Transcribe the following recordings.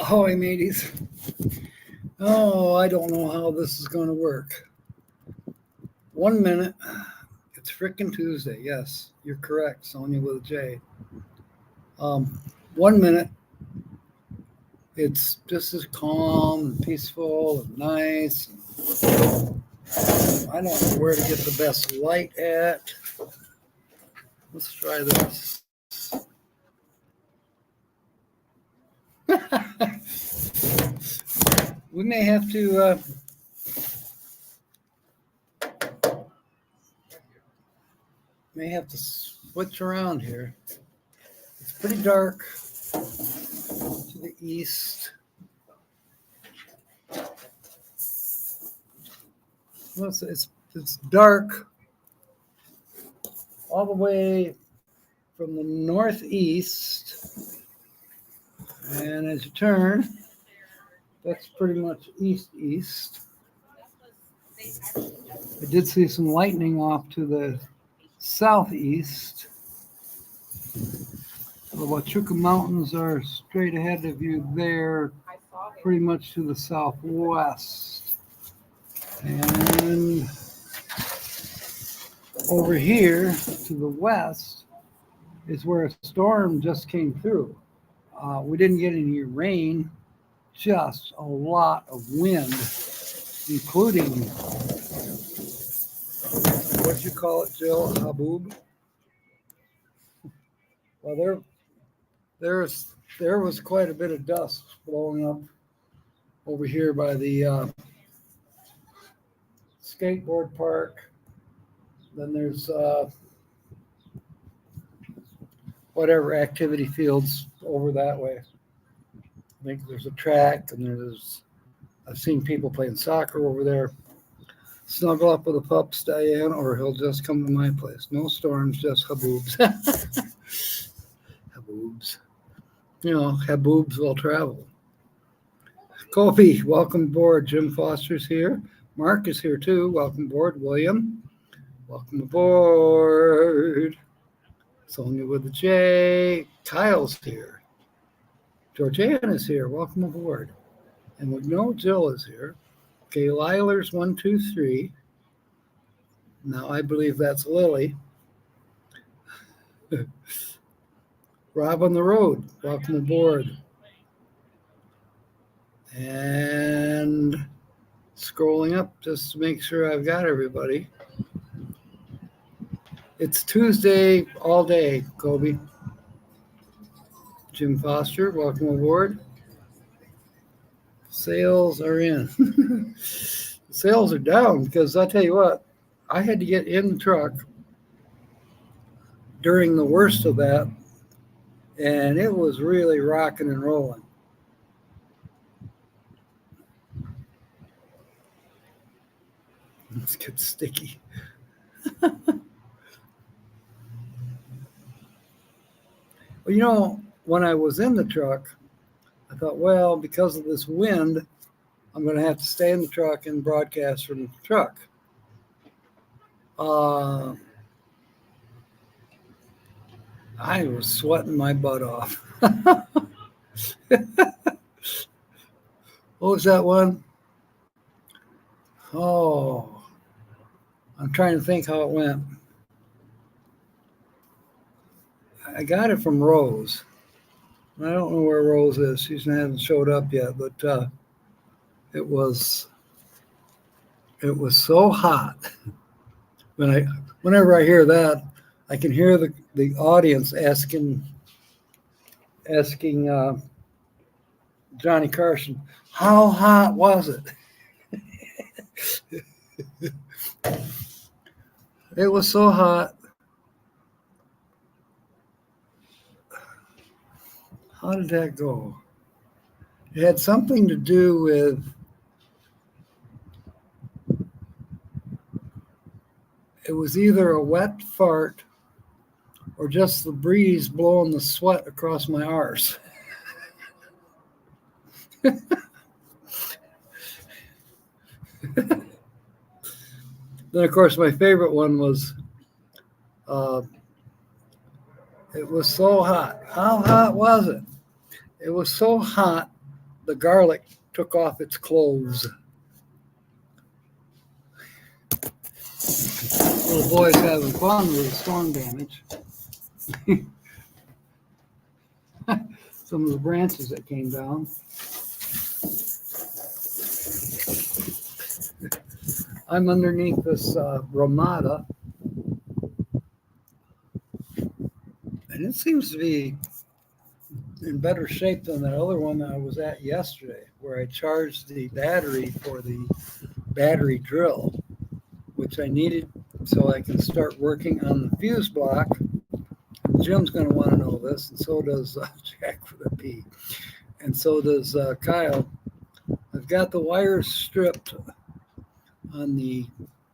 Ahoy, mateys. Oh, I don't know how this is going to work. 1 minute. It's frickin' Tuesday. Yes, you're correct, Sonia with a J. 1 minute. It's just as calm and peaceful and nice. I don't know where to get the best light at. Let's try this. We may have to switch around here. It's pretty dark to the east. Well, it's dark all the way from the northeast, and as you turn, that's pretty much east. I did see some lightning off to the southeast. The Huachuca Mountains are straight ahead of you there, pretty much to the southwest. And over here to the west is where a storm just came through. We didn't get any rain, just a lot of wind, including, what you call it, Jill? Haboob? Well, there was quite a bit of dust blowing up over here by the skateboard park. Then there's whatever activity fields over that way. I think there's a track, and I've seen people playing soccer over there. Snuggle up with the pups, Diane, or he'll just come to my place. No storms, just haboobs. Haboobs. You know, haboobs will travel. Kobe, welcome aboard. Jim Foster's here. Mark is here too. Welcome aboard. William, welcome aboard. Sonia with a J. Kyle's here. Georgianne is here. Welcome aboard. And we know Jill is here. Okay, Liler's 1, 2, 3. Now I believe that's Lily. Rob on the road. Welcome aboard. And scrolling up just to make sure I've got everybody. It's Tuesday all day, Kobe. Jim Foster, welcome aboard. Sales are in. Sales are down because I tell you what, I had to get in the truck during the worst of that, and it was really rocking and rolling. Let's get sticky. Well, you know, when I was in the truck, I thought, well, because of this wind, I'm going to have to stay in the truck and broadcast from the truck. I was sweating my butt off. What was that one? Oh, I'm trying to think how it went. I got it from Rose. I don't know where Rose is. She hasn't showed up yet, but it was so hot. Whenever I hear that, I can hear the audience asking Johnny Carson, how hot was it? It was so hot. How did that go? It had something to do with it was either a wet fart or just the breeze blowing the sweat across my arse. Then, of course, my favorite one was, it was so hot. How hot was it? It was so hot the garlic took off its clothes. Little boy's having fun with the storm damage. Some of the branches that came down. I'm underneath this Ramada, and it seems to be in better shape than that other one that I was at yesterday, where I charged the battery for the battery drill, which I needed so I can start working on the fuse block. Jim's going to want to know this, and so does Jack with a P, and so does Kyle. I've got the wires stripped on the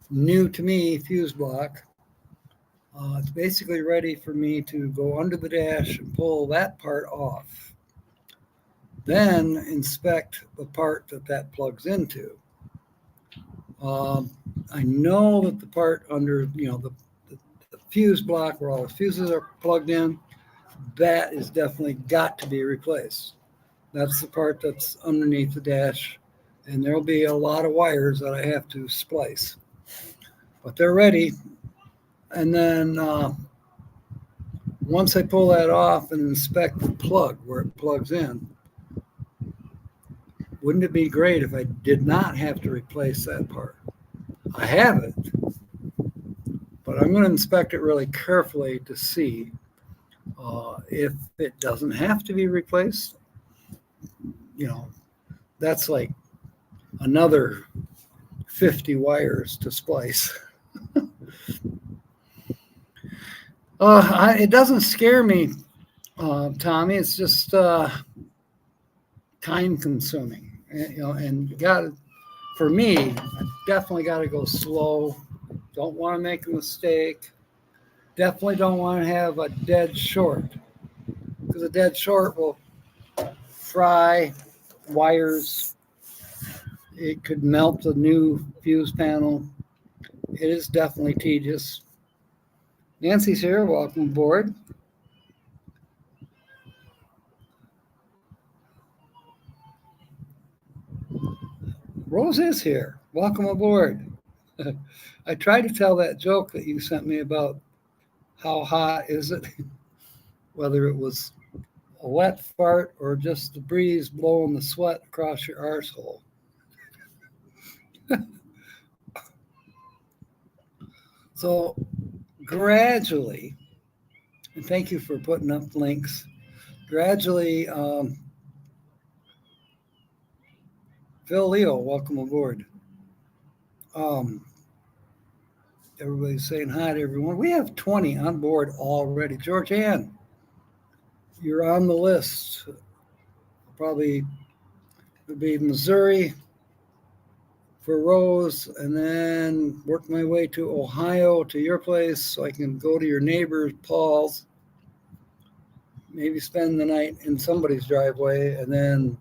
new to me fuse block. It's basically ready for me to go under the dash and pull that part off. Then inspect the part that plugs into. I know that the part under, the fuse block where all the fuses are plugged in, that is definitely got to be replaced. That's the part that's underneath the dash, and there'll be a lot of wires that I have to splice. But they're ready. And then once I pull that off and inspect the plug where it plugs in, wouldn't it be great if I did not have to replace that part? I have it, but I'm going to inspect it really carefully to see if it doesn't have to be replaced. That's like another 50 wires to splice. It doesn't scare me, Tommy. It's just time consuming, and for me, I definitely got to go slow. Don't want to make a mistake. Definitely don't want to have a dead short, because a dead short will fry wires. It could melt the new fuse panel. It is definitely tedious. Nancy's here. Welcome aboard. Rose is here. Welcome aboard. I tried to tell that joke that you sent me about how hot is it, whether it was a wet fart or just the breeze blowing the sweat across your arsehole. So gradually, and thank you for putting up links, gradually, Phil Leo, welcome aboard. Everybody's saying hi to everyone. We have 20 on board already. Georgianne, you're on the list. Probably would be Missouri for Rose, and then work my way to Ohio to your place so I can go to your neighbor Paul's, maybe spend the night in somebody's driveway, and then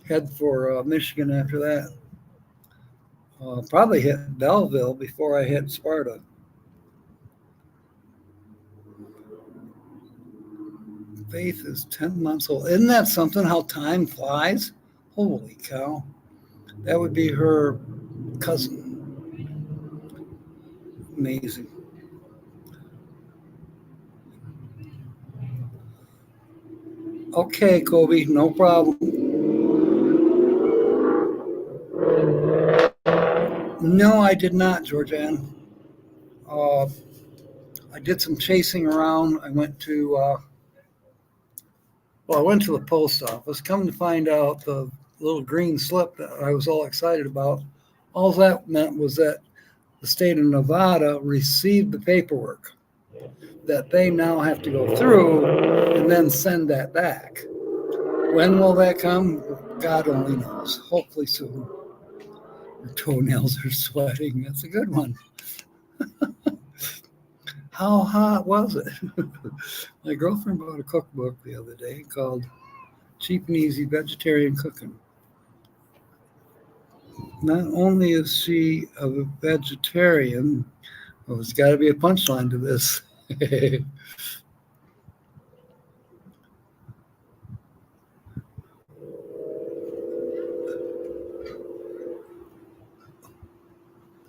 head for Michigan after that. Probably hit Belleville before I hit Sparta. Faith is 10 months old. Isn't that something, how time flies? Holy cow. That would be her cousin. Amazing. Okay, Kobe, no problem. No, I did not, Georgianne. I did some chasing around. I went to the post office. Come to find out, the little green slip that I was all excited about, all that meant was that the state of Nevada received the paperwork that they now have to go through and then send that back. When will that come? God only knows. Hopefully soon. Your toenails are sweating. That's a good one. How hot was it? My girlfriend bought a cookbook the other day called Cheap and Easy Vegetarian Cooking. Not only is she a vegetarian, well, there's got to be a punchline to this.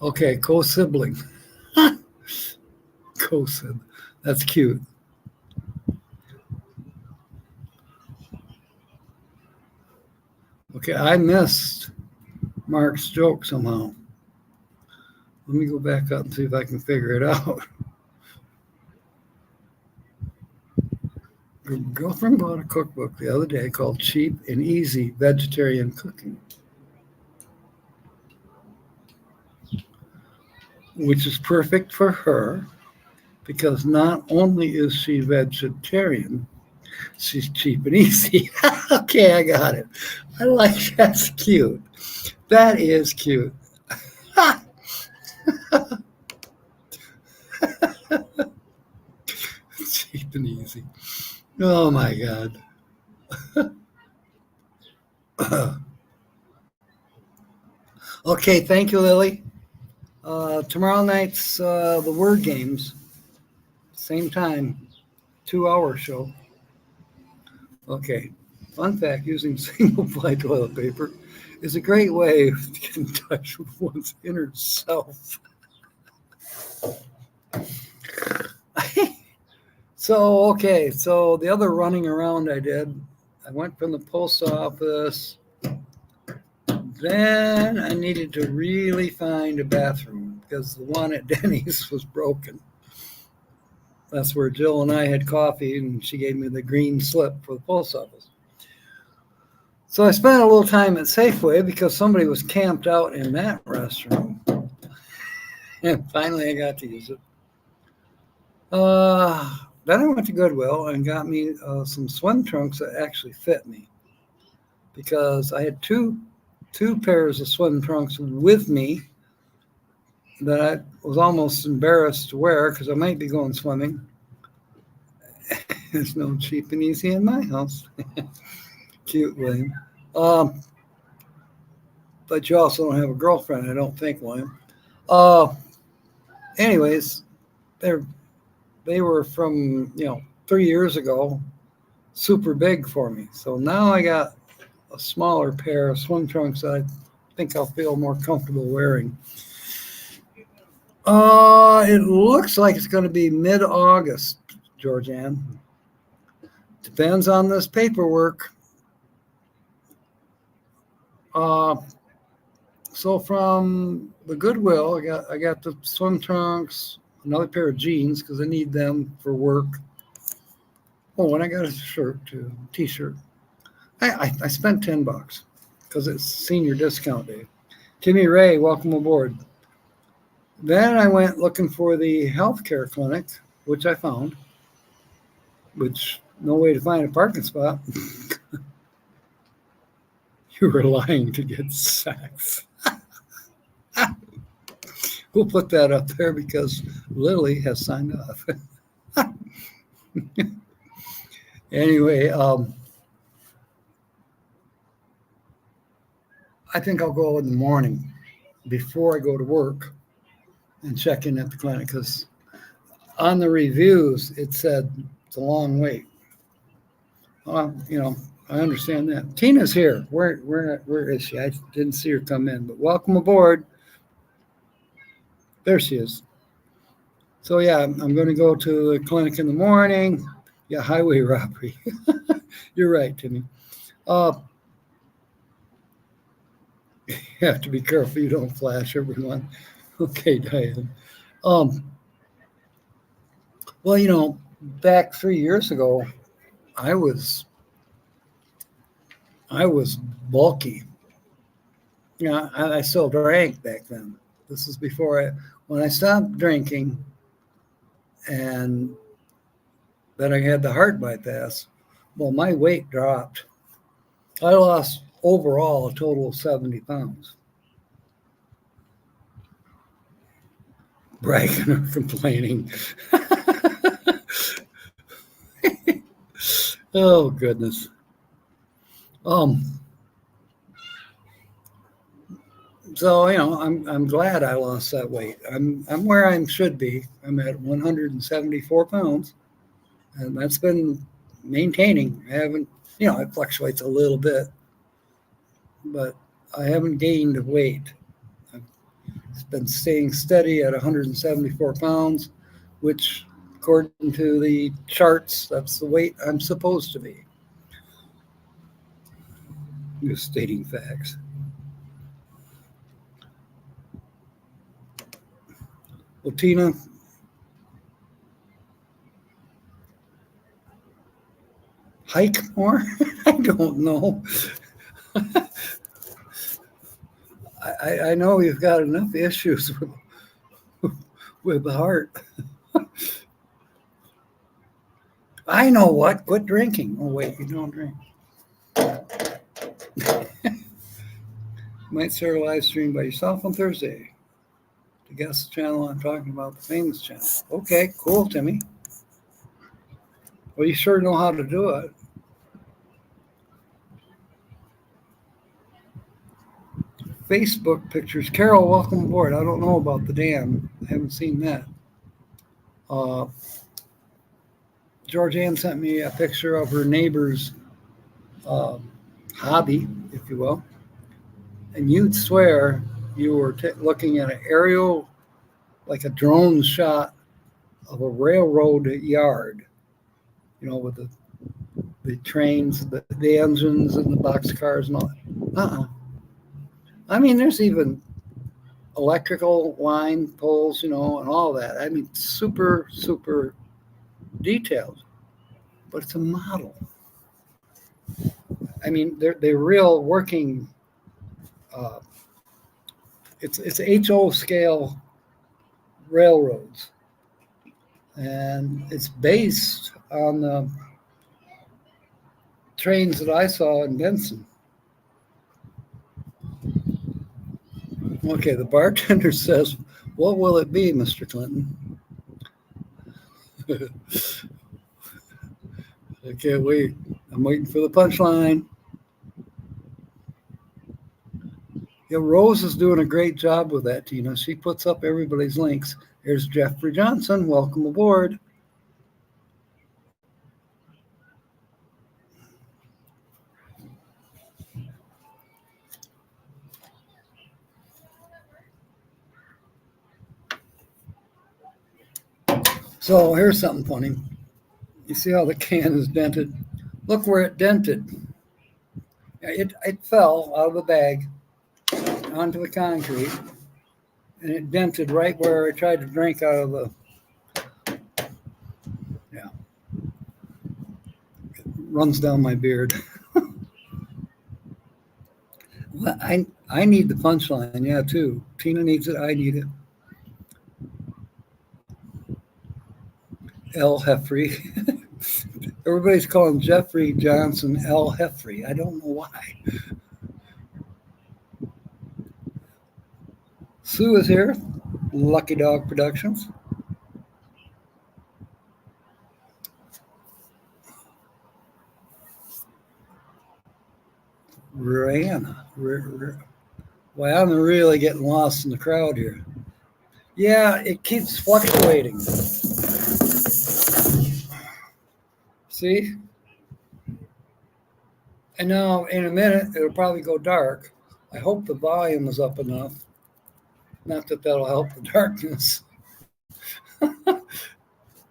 Okay, co-sibling. Co-sib. That's cute. Okay, I missed Mark's joke somehow. Let me go back up and see if I can figure it out. Your girlfriend bought a cookbook the other day called Cheap and Easy Vegetarian Cooking, which is perfect for her because not only is she vegetarian, she's cheap and easy. Okay, I got it. I like that's cute. That is cute. Cheap and easy. Oh my God. Okay, thank you, Lily. Tomorrow night's the word games. Same time, 2 hour show. Okay. Fun fact, using single ply toilet paper is a great way to get in touch with one's inner self. So the other running around I did, I went from the post office. Then I needed to really find a bathroom because the one at Denny's was broken. That's where Jill and I had coffee, and she gave me the green slip for the post office. So I spent a little time at Safeway because somebody was camped out in that restroom. And finally I got to use it. Then I went to Goodwill and got me some swim trunks that actually fit me because I had two pairs of swim trunks with me that I was almost embarrassed to wear because I might be going swimming. There's no cheap and easy in my house. Cute, William. But you also don't have a girlfriend, I don't think, William. Anyways, they were from 3 years ago, super big for me. So now I got a smaller pair of swim trunks that I think I'll feel more comfortable wearing. It looks like it's going to be mid-August, Georgianne. Depends on this paperwork. So from the Goodwill, I got the swim trunks, another pair of jeans because I need them for work. Oh, and I got a shirt too, t-shirt. I spent $10 because it's senior discount day. Timmy Ray, welcome aboard. Then I went looking for the healthcare clinic, which I found, which no way to find a parking spot. You were lying to get sex. We'll put that up there because Lily has signed off. Anyway, I think I'll go in the morning before I go to work and check in at the clinic because on the reviews it said it's a long wait. I understand that. Tina's here. Where is she? I didn't see her come in, but welcome aboard. There she is. So yeah, I'm going to go to the clinic in the morning. Yeah, highway robbery. You're right, Timmy. You have to be careful you don't flash everyone. Okay, Diane. Well, back 3 years ago, I was bulky. I still drank back then. This is before when I stopped drinking, and then I had the heart bypass. Well, my weight dropped. I lost overall a total of 70 pounds. Bragging or complaining. Oh goodness. So I'm glad I lost that weight. I'm where I should be. I'm at 174 pounds, and that's been maintaining. I haven't, it fluctuates a little bit, but I haven't gained weight. It's been staying steady at 174 pounds, which, according to the charts, that's the weight I'm supposed to be. Just stating facts. Well, Tina, hike more? I don't know. I know you've got enough issues with the heart. I know what. Quit drinking. Oh, wait, you don't drink. Might start a live stream by yourself on Thursday. To guess the channel I'm talking about, the famous channel. Okay, cool, Timmy. Well, you sure know how to do it. Facebook pictures. Carol, welcome aboard. I don't know about the dam. I haven't seen that. Georgianne sent me a picture of her neighbor's hobby, if you will. And you'd swear you were looking at an aerial, like a drone shot of a railroad yard, with the trains, the engines, and the boxcars and all that. I mean, there's even electrical line poles, and all that. I mean, super, super detailed, but it's a model. I mean, they're real working. It's HO scale railroads, and it's based on the trains that I saw in Benson. Okay, the bartender says, "What will it be, Mr. Clinton?" I can't wait. I'm waiting for the punchline. Yeah, Rose is doing a great job with that, Tina. She puts up everybody's links. Here's Jeffrey Johnson. Welcome aboard. So here's something funny. You see how the can is dented? Look where it dented. It fell out of the bag onto the concrete, and it dented right where I tried to drink out of the, it runs down my beard. Well, I need the punchline, yeah, too. Tina needs it, I need it. L. Heffrey. Everybody's calling Jeffrey Johnson L. Heffrey. I don't know why. Sue is here. Lucky Dog Productions. Rihanna. Well, I'm really getting lost in the crowd here. Yeah, it keeps fluctuating. See? And now in a minute, it'll probably go dark. I hope the volume is up enough. Not that that'll help the darkness.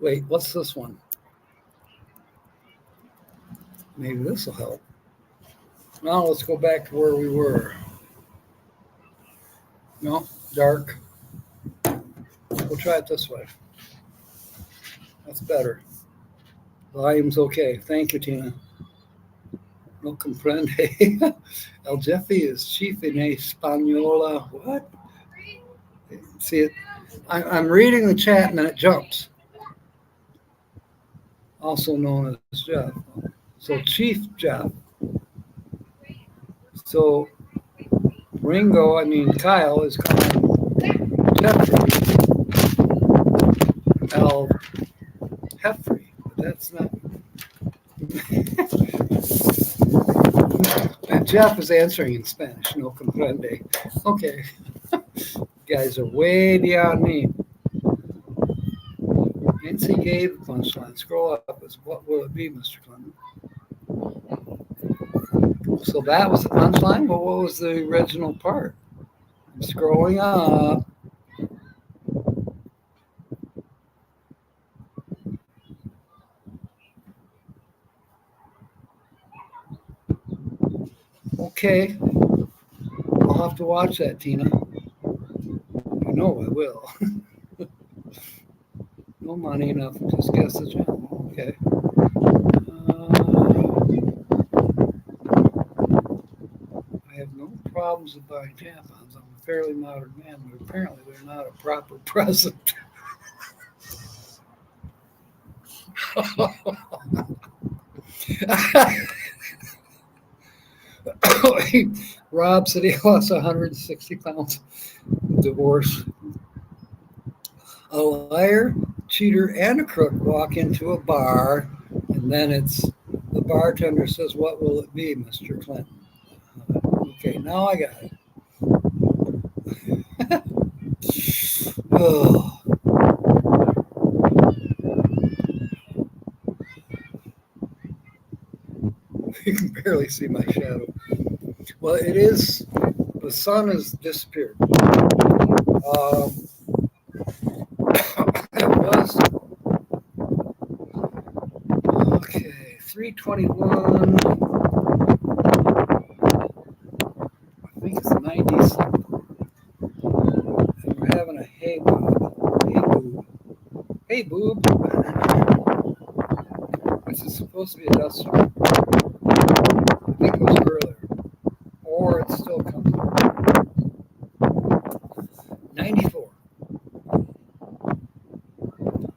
Wait, what's this one? Maybe this will help. Now let's go back to where we were. No, dark. We'll try it this way. That's better. Volume's okay. Thank you, Tina. No comprende. El Jefe is chief in Española. What? See it? I'm reading the chat and then it jumps. Also known as Jeff. So Chief Jeff. So Kyle is calling Jeffrey El Heffrey. But that's not. And Jeff is answering in Spanish. No comprende. Okay. You guys are way beyond me. Nancy gave the punchline. Scroll up. It's what will it be, Mr. Clinton? So that was the punchline, but what was the original part? I'm scrolling up. Okay, I'll have to watch that, Tina. You know I will. No money enough to just guess the channel. Okay. I have no problems with buying tampons. I'm a fairly modern man, but apparently they're not a proper present. Rob said he lost 160 pounds. Divorce. A liar, cheater, and a crook walk into a bar, and then it's the bartender says, "What will it be, Mr. Clinton?" Okay, now I got it. Oh. You can barely see my shadow. Well, it is. The sun has disappeared. It was okay. 3:21. I think it's 97. And we're having a hey boob. Hey boob. Hey boob. Which is supposed to be a dust storm. I think it was earlier. Or it's still coming. 94.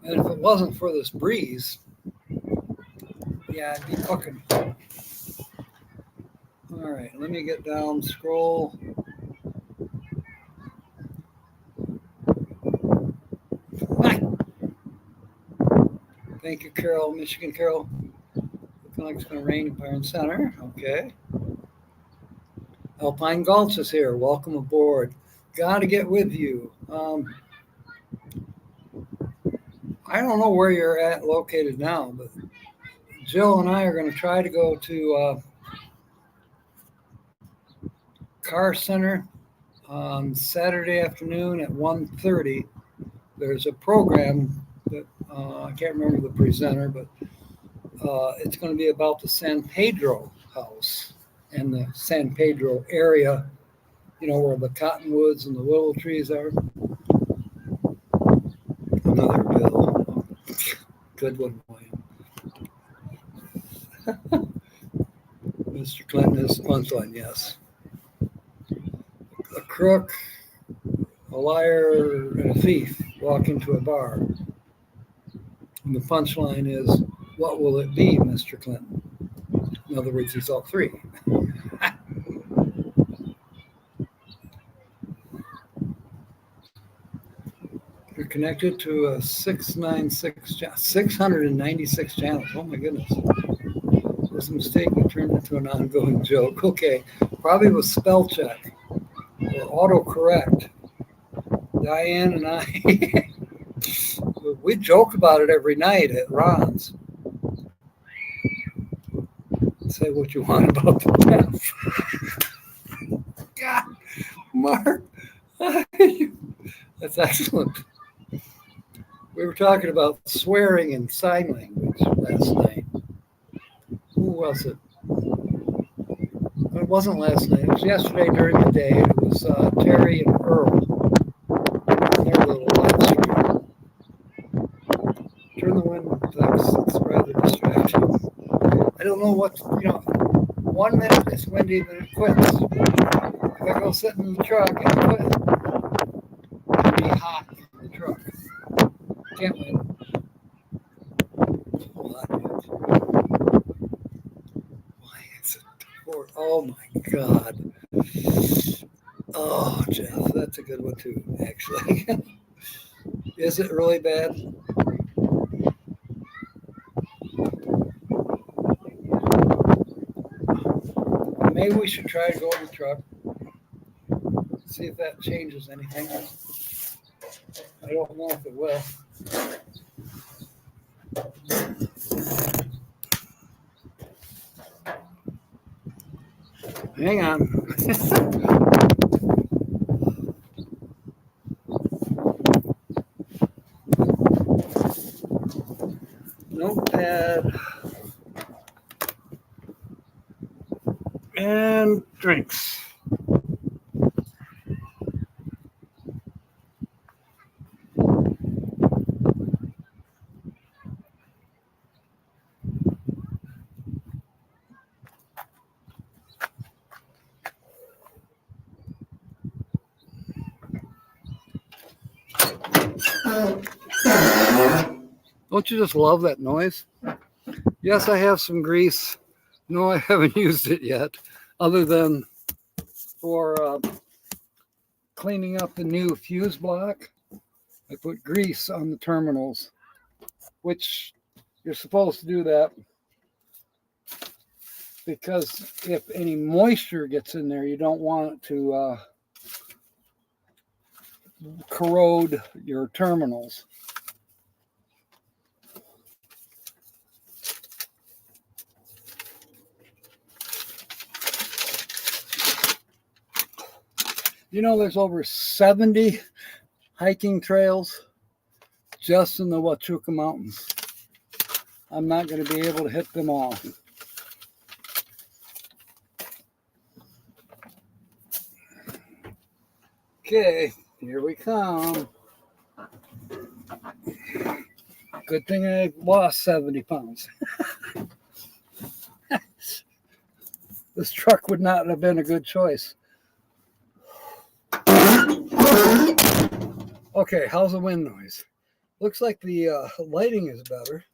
And if it wasn't for this breeze, yeah, I'd be cooking. All right, let me get down, scroll. Thank you, Carol, Michigan Carol. Looking like it's going to rain in Byron Center. Okay. Alpine Gulch is here. Welcome aboard. Got to get with you. I don't know where you're at located now, but Jill and I are going to try to go to Car Center on Saturday afternoon at 1:30. There's a program that I can't remember the presenter, but it's going to be about the San Pedro house and the San Pedro area, you know, where the cottonwoods and the willow trees are. Another bill. Good one, William. Mr. Clinton is the punchline, yes. A crook, a liar, and a thief walk into a bar. And the punchline is, what will it be, Mr. Clinton? In other words, he's all three. You're connected to a 696 channels. Oh my goodness. It was a mistake that turned into an ongoing joke. Okay, probably was spell check or autocorrect. Diane and I, we joke about it every night at Ron's. Say what you want about the death. God, Mark, that's excellent. We were talking about swearing in sign language last night. Who was it? It wasn't last night. It was yesterday during the day. It was Terry and Earl. Their little live stream. Turn the wind. It's rather distracting. I don't know what, 1 minute it's windy, then it quits. If I go sit in the truck and quit, it'll be hot in the truck. Can't win. Why is it? Oh my God. Oh, Jeff, that's a good one too, actually. Is it really bad? Maybe we should try to go in the truck. See if that changes anything. I don't know if it will. Hang on. Notepad. And drinks. Don't you just love that noise? Yes, I have some grease. No, I haven't used it yet, other than for cleaning up the new fuse block. I put grease on the terminals, which you're supposed to do that because if any moisture gets in there, you don't want it to corrode your terminals. You know, there's over 70 hiking trails just in the Huachuca Mountains. I'm not going to be able to hit them all. Okay, here we come. Good thing I lost 70 pounds. This truck would not have been a good choice. Okay, how's the wind noise? Looks like the lighting is better.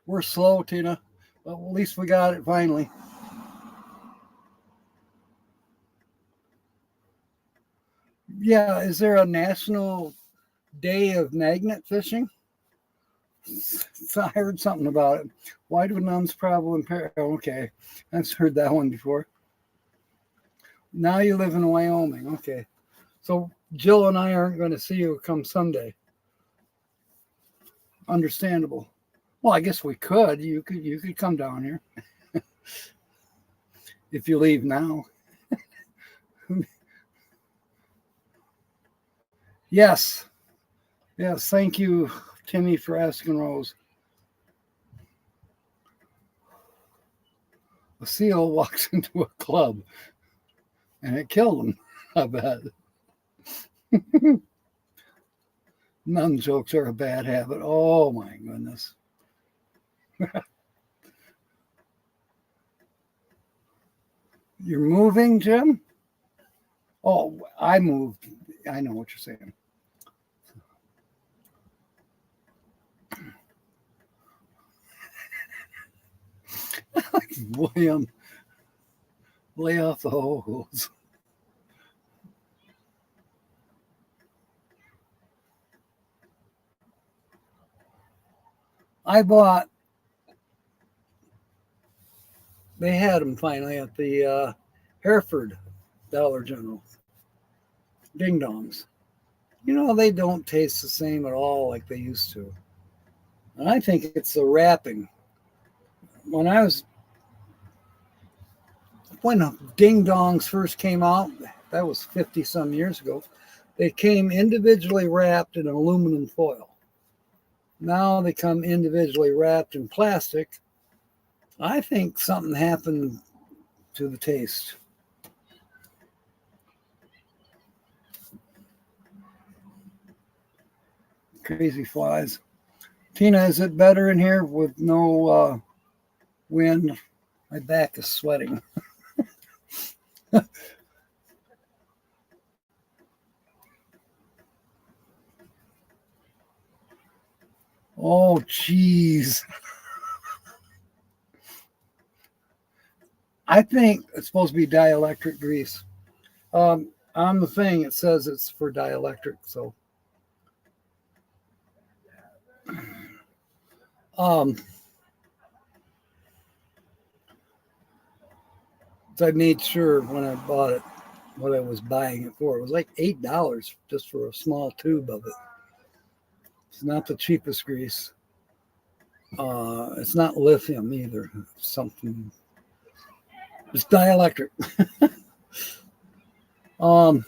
We're slow, Tina, but at least we got it finally. Yeah, is there a national day of magnet fishing? I heard something about it. Why do nuns travel in Paris? Okay, I've heard that one before. Now you live in Wyoming. Okay, so Jill and I aren't going to see you come Sunday. Understandable. Well, I guess we could. You could come down here if you leave now. Yes. Yes. Thank you, Timmy, for asking Rose. A seal walks into a club and it killed him, I bet. Nun jokes are a bad habit. Oh my goodness. You're moving, Jim? Oh, I moved. I know what you're saying. William, lay off the hose. I bought, they had them finally at the Hereford Dollar General. Ding dongs. You know, they don't taste the same at all like they used to. And I think it's the wrapping. When ding dongs first came out, that was 50 some years ago, they came individually wrapped in aluminum foil. Now they come individually wrapped in plastic. I think something happened to the taste. Crazy flies. Tina, is it better in here with no wind? My back is sweating. Oh, jeez. I think it's supposed to be dielectric grease. On the thing, it says it's for dielectric. So, so I made sure when I bought it what I was buying it for. It was like $8 just for a small tube of it. It's not the cheapest grease. It's not lithium either. It's something. It's dielectric. um,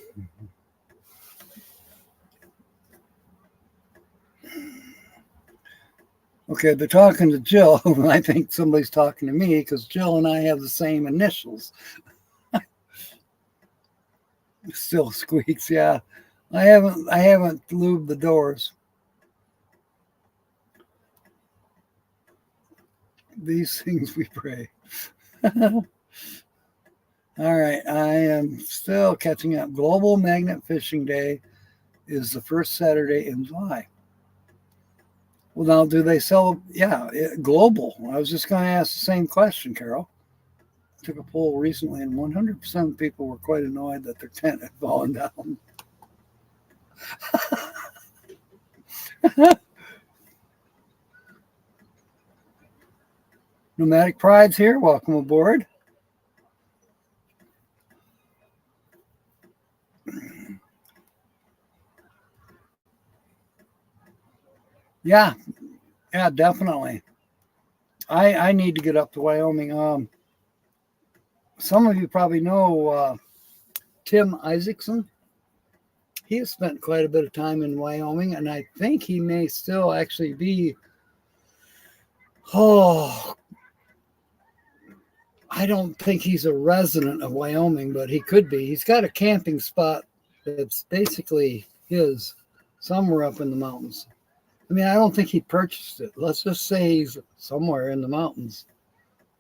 okay, they're talking to Jill. I think somebody's talking to me because Jill and I have the same initials. Still squeaks, yeah. I haven't lubed the doors. These things we pray. All right, I am still catching up. Global Magnet Fishing Day is the first Saturday in July. Well, now, do they sell? Yeah, global. I was just going to ask the same question, Carol. I took a poll recently, and 100% of people were quite annoyed that their tent had fallen down. Nomadic Pride's here. Welcome aboard. Yeah, definitely. I need to get up to Wyoming. Some of you probably know Tim Isaacson. He has spent quite a bit of time in Wyoming, and I think he may still actually be. Oh, I don't think he's a resident of Wyoming, but he could be. He's got a camping spot that's basically his somewhere up in the mountains. I mean, I don't think he purchased it. Let's just say he's somewhere in the mountains.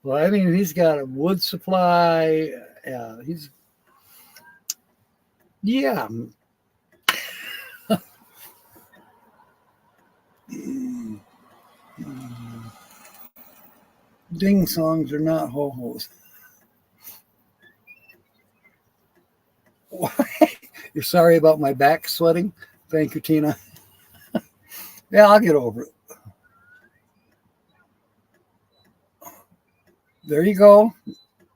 Well, I mean, he's got a wood supply. Yeah. Ding songs are not ho-hos. You're sorry about my back sweating? Thank you, Tina. Yeah, I'll get over it. There you go.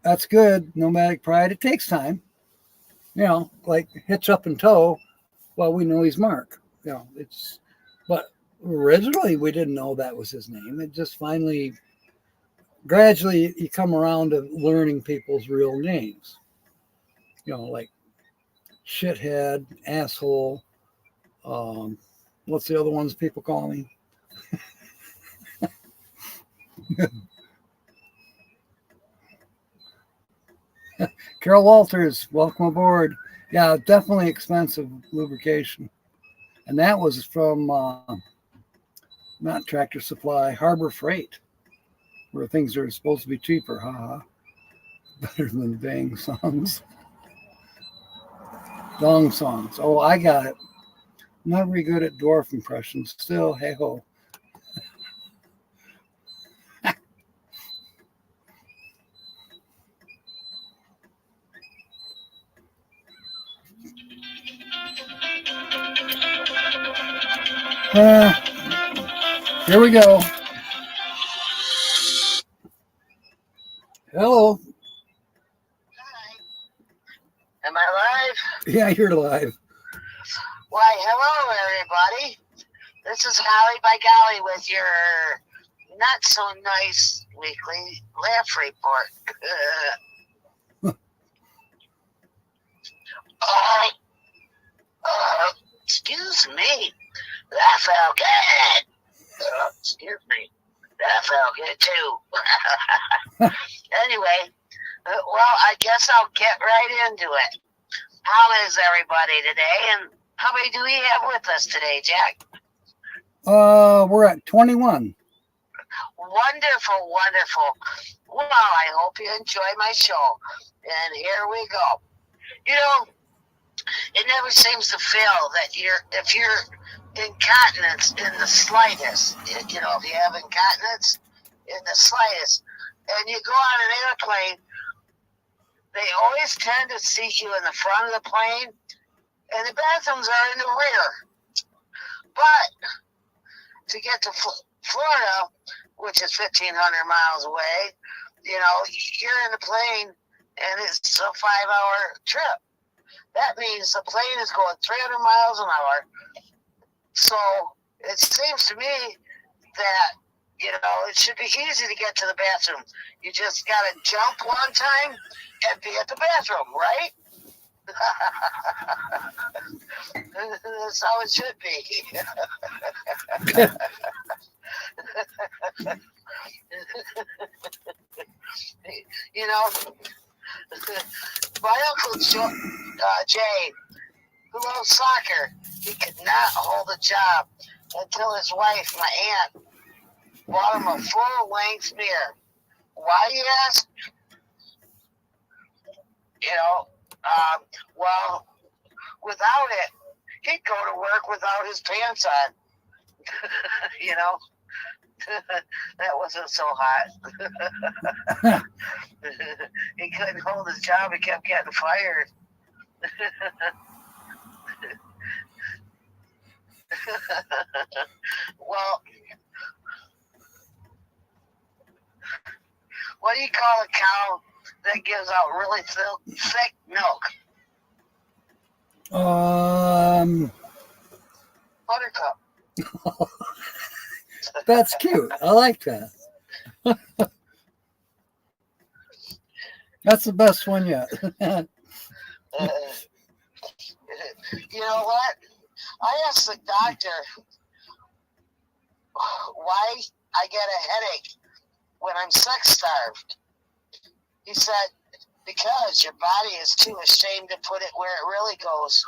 That's good. Nomadic Pride. It takes time. You know, like hitch up and toe. Well, we know he's Mark. You know, but originally we didn't know that was his name. It just finally, gradually, you come around to learning people's real names. You know, like shithead, asshole. What's the other ones people call me? Carol Walters, welcome aboard. Yeah, definitely expensive lubrication. And that was from not Tractor Supply, Harbor Freight, where things are supposed to be cheaper. Haha. Better than dang songs. Dong songs. Oh, I got it. Not very good at dwarf impressions. Still, hey ho. Here we go. Hello. Hi. Am I live? Yeah, you're live. Why, hello, everybody. This is Holly by Golly with your not so nice weekly laugh report. Excuse me. That felt good. Excuse me. That felt good, too. Anyway, well, I guess I'll get right into it. How is everybody today? And how many do we have with us today, Jack? We're at 21. Wonderful, wonderful. Well, I hope you enjoy my show. And here we go. You know, it never seems to fail that if you're incontinence in the slightest, if you have incontinence in the slightest, and you go on an airplane, they always tend to seat you in the front of the plane, and the bathrooms are in the rear. But to get to Florida, which is 1,500 miles away, you're in the plane, and it's a 5-hour trip. That means the plane is going 300 miles an hour. So it seems to me that You know, it should be easy to get to the bathroom. You just got to jump one time and be at the bathroom, right? That's how it should be. You know, my uncle Jay, who loves soccer, he could not hold a job until his wife, my aunt, bought him a full-length mirror. Why, you ask? You know, well, without it, he'd go to work without his pants on. You know, that wasn't so hot. He couldn't hold his job. He kept getting fired. Well, what do you call a cow that gives out really thick milk? Buttercup. That's cute. I like that. That's the best one yet. You know what? I asked the doctor why I get a headache when I'm sex starved. He said, because your body is too ashamed to put it where it really goes.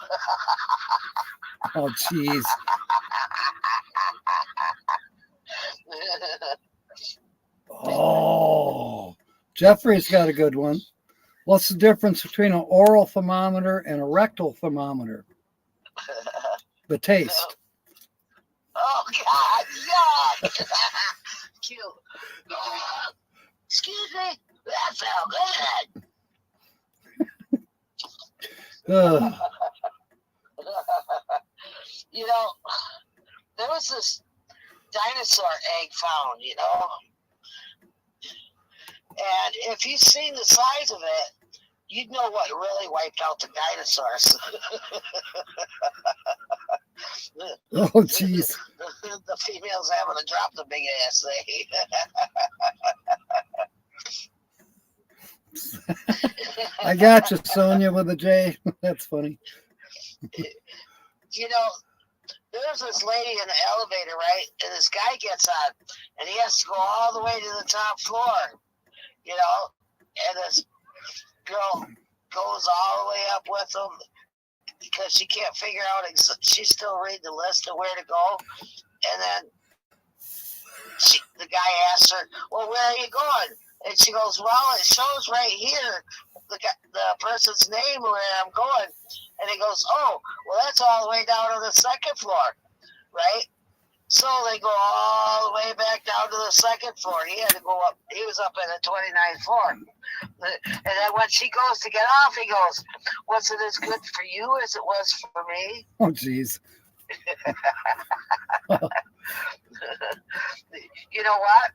Oh, jeez. Oh, Jeffrey's got a good one. What's the difference between an oral thermometer and a rectal thermometer? The taste. Oh, God, yuck. Cute. Excuse me, that felt good. You know, there was this dinosaur egg found, you know. And if you've seen the size of it, you'd know what really wiped out the dinosaurs. Oh, jeez. The females having to drop the big ass thing. I got you, Sonia, with a J. That's funny. You know, there's this lady in the elevator, right? And this guy gets on, and he has to go all the way to the top floor, you know? And this girl goes all the way up with him because she can't figure out, she's still reading the list of where to go. And then the guy asks her, well, where are you going? And she goes, well, it shows right here the person's name where I'm going. And he goes, oh, well, that's all the way down to the second floor, right? So they go all the way back down to the second floor. He had to go up. He was up at the 29th floor. And then when she goes to get off, he goes, was it as good for you as it was for me? Oh, jeez. You know what?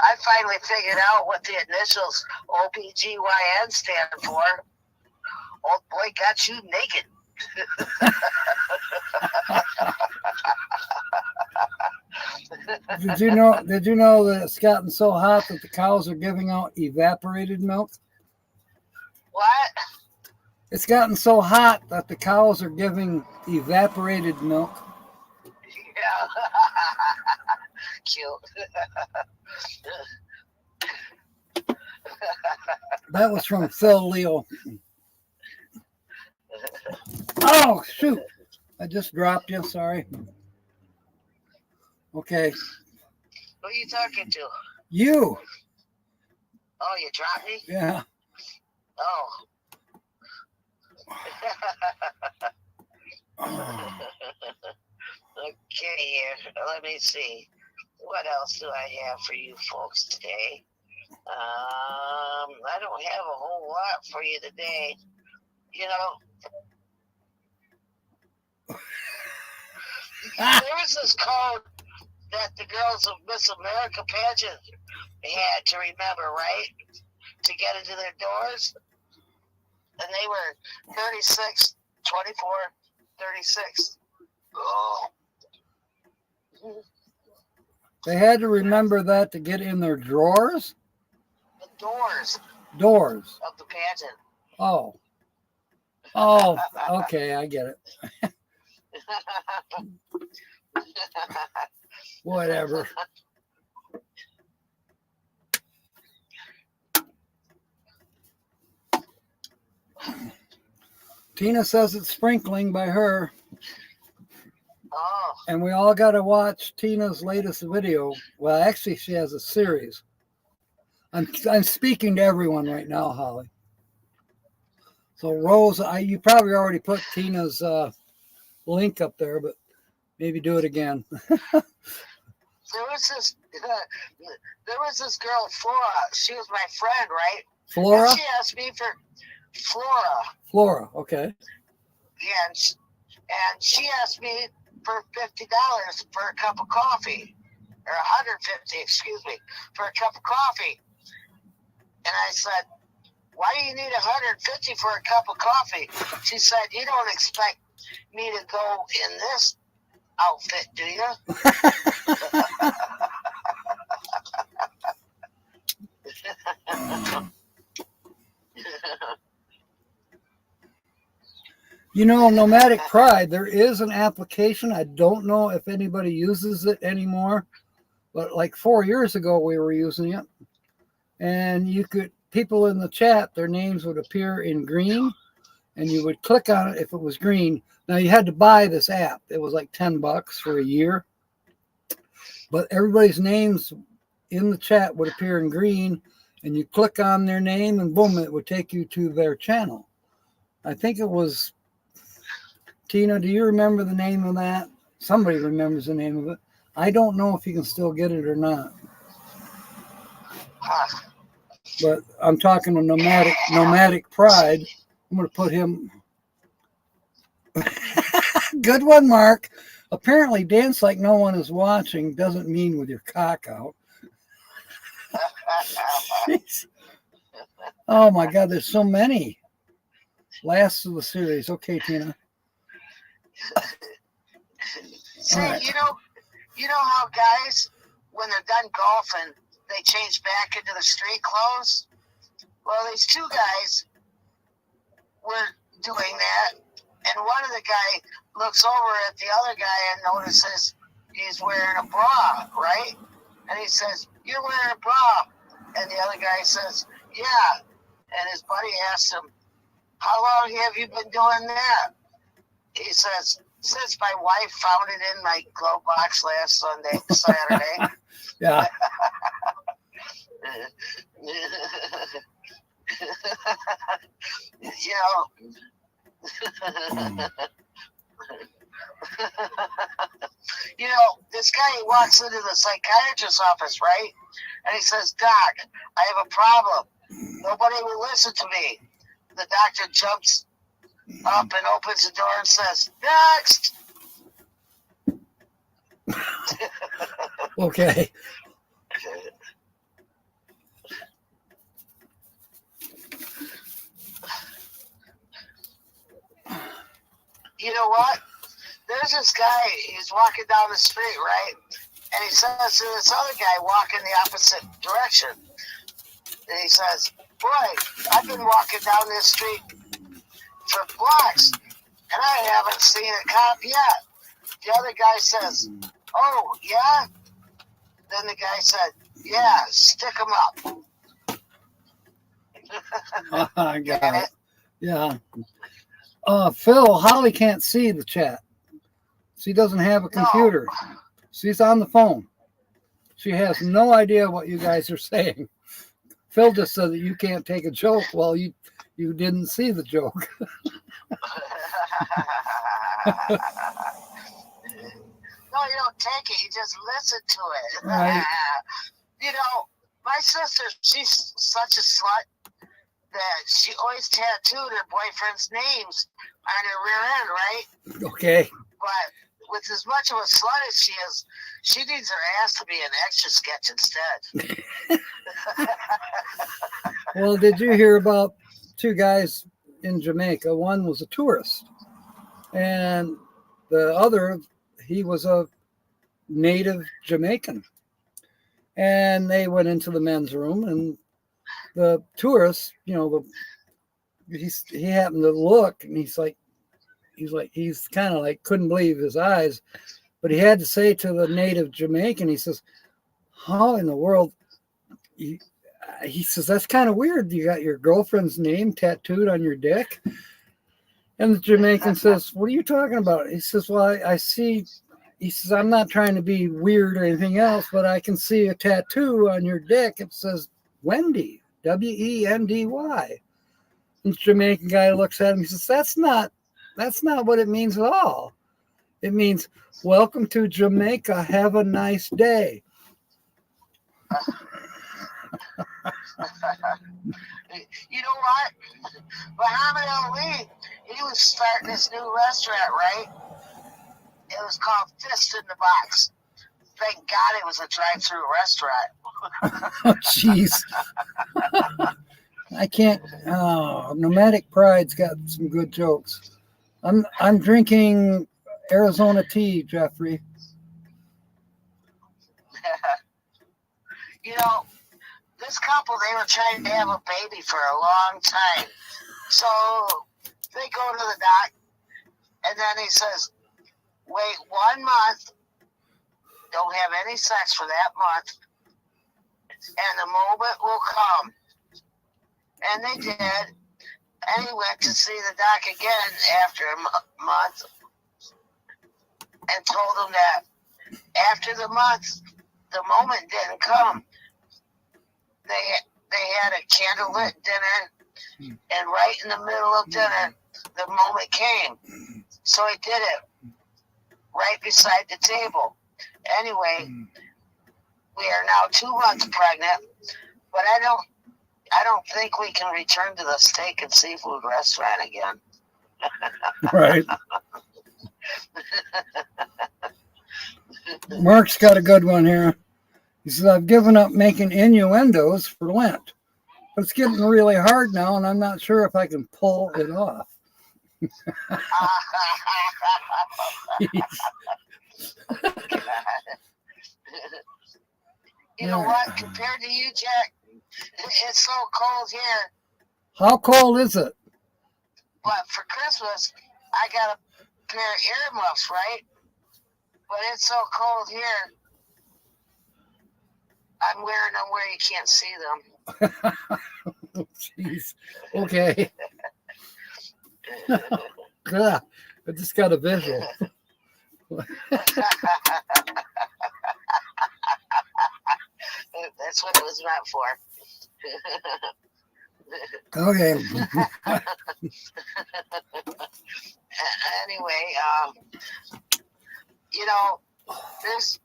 I finally figured out what the initials OBGYN stand for. Old boy got you naked. Did you know that it's gotten so hot that the cows are giving out evaporated milk? What? It's gotten so hot that the cows are giving evaporated milk. Yeah. Cute. That was from Phil Leo. Oh, shoot. I just dropped you. Sorry. Okay. Who are you talking to? You. Oh, you dropped me? Yeah. Oh. Oh. Okay, here. Let me see. What else do I have for you folks today? I don't have a whole lot for you today. You know, there was this code that the girls of Miss America pageant had to remember, right? To get into their doors. And they were 36, 24, 36. Oh. They had to remember that to get in their drawers? The doors Doors. of the pageant. Oh. Oh, okay, I get it. Whatever. Tina says it's sprinkling by her. Oh. And we all got to watch Tina's latest video. Well, actually, she has a series. I'm speaking to everyone right now, Holly. So, Rose, you probably already put Tina's link up there, but maybe do it again. There was this girl, Flora. She was my friend, right? Flora? And she asked me for Flora. Flora, okay. And she asked me for $50 for a cup of coffee, or $150, excuse me, for a cup of coffee. And I said, "Why do you need $150 for a cup of coffee?" She said, "You don't expect me to go in this outfit, do you?" You know, Nomadic Pride, there is an application. I don't know if anybody uses it anymore, but like 4 years ago, we were using it. And you could, people in the chat, their names would appear in green, and you would click on it if it was green. Now, you had to buy this app. It was like $10 for a year. But everybody's names in the chat would appear in green, and you click on their name, and boom, it would take you to their channel. I think it was... Tina, do you remember the name of that? Somebody remembers the name of it. I don't know if you can still get it or not. But I'm talking to Nomadic Pride. I'm going to put him. Good one, Mark. Apparently, dance like no one is watching doesn't mean with your cock out. Oh my God, there's so many. Last of the series. Okay, Tina. Say, right. you know how guys, when they're done golfing, they change back into the street clothes? Well, these two guys were doing that, and one of the guy looks over at the other guy and notices he's wearing a bra, right? And he says, "You're wearing a bra." And the other guy says, "Yeah." And his buddy asks him, "How long have you been doing that?" He says, "Since my wife found it in my glove box last Saturday." Yeah. You know, you know, this guy walks into the psychiatrist's office, right? And he says, "Doc, I have a problem. Nobody will listen to me." The doctor jumps up and opens the door and says, "Next." Okay. You know what? There's this guy, he's walking down the street, right? And he says to this other guy walking the opposite direction. And he says, "Boy, I've been walking down this street for blocks, and I haven't seen a cop yet." The other guy says, "Oh, yeah?" Then the guy said, "Yeah, stick him up." I got it. Yeah. Phil, Holly can't see the chat. She doesn't have a computer. No. She's on the phone. She has no idea what you guys are saying. Phil just said that you can't take a joke. Well, you didn't see the joke. No, you don't take it. You just listen to it. Right. You know, my sister, she's such a slut that she always tattooed her boyfriend's names on her rear end, right? Okay. But with as much of a slut as she is, she needs her ass to be an extra sketch instead. Well, did you hear about two guys in Jamaica? One was a tourist, and the other, he was a native Jamaican. And they went into the men's room, and the tourist, he happened to look, and he's kind of like couldn't believe his eyes, but he had to say to the native Jamaican, he says, "How in the world?" He says, "That's kind of weird. You got your girlfriend's name tattooed on your dick." And the Jamaican says, "What are you talking about?" He says, "Well, I see." He says, "I'm not trying to be weird or anything else, but I can see a tattoo on your dick. It says Wendy, Wendy." And the Jamaican guy looks at him. He says, That's not what it means at all. It means, welcome to Jamaica. Have a nice day." You know what? Muhammad Ali, he was starting this new restaurant, right? It was called Fist in the Box. Thank God it was a drive-through restaurant. Oh, jeez. I can't. Oh, Nomadic Pride's got some good jokes. I'm drinking Arizona tea, Jeffrey. You know, this couple, they were trying to have a baby for a long time. So they go to the doc, and then he says, "Wait 1 month, don't have any sex for that month, and the moment will come." And they did. And he went to see the doc again after a month and told him that after the month, the moment didn't come. They had a candlelit dinner, and right in the middle of dinner, the moment came. So he did it right beside the table. Anyway, we are now 2 months pregnant, but I don't think we can return to the steak and seafood restaurant again. Right. Mark's got a good one here. He says, "I've given up making innuendos for Lent, but it's getting really hard now, and I'm not sure if I can pull it off." You know what? Compared to you, Jack, it's so cold here. How cold is it? But for Christmas, I got a pair of earmuffs, right? But it's so cold here. I'm wearing them where you can't see them. Oh, jeez. Okay. God, I just got a visual. That's what it was meant for. Okay. Anyway, this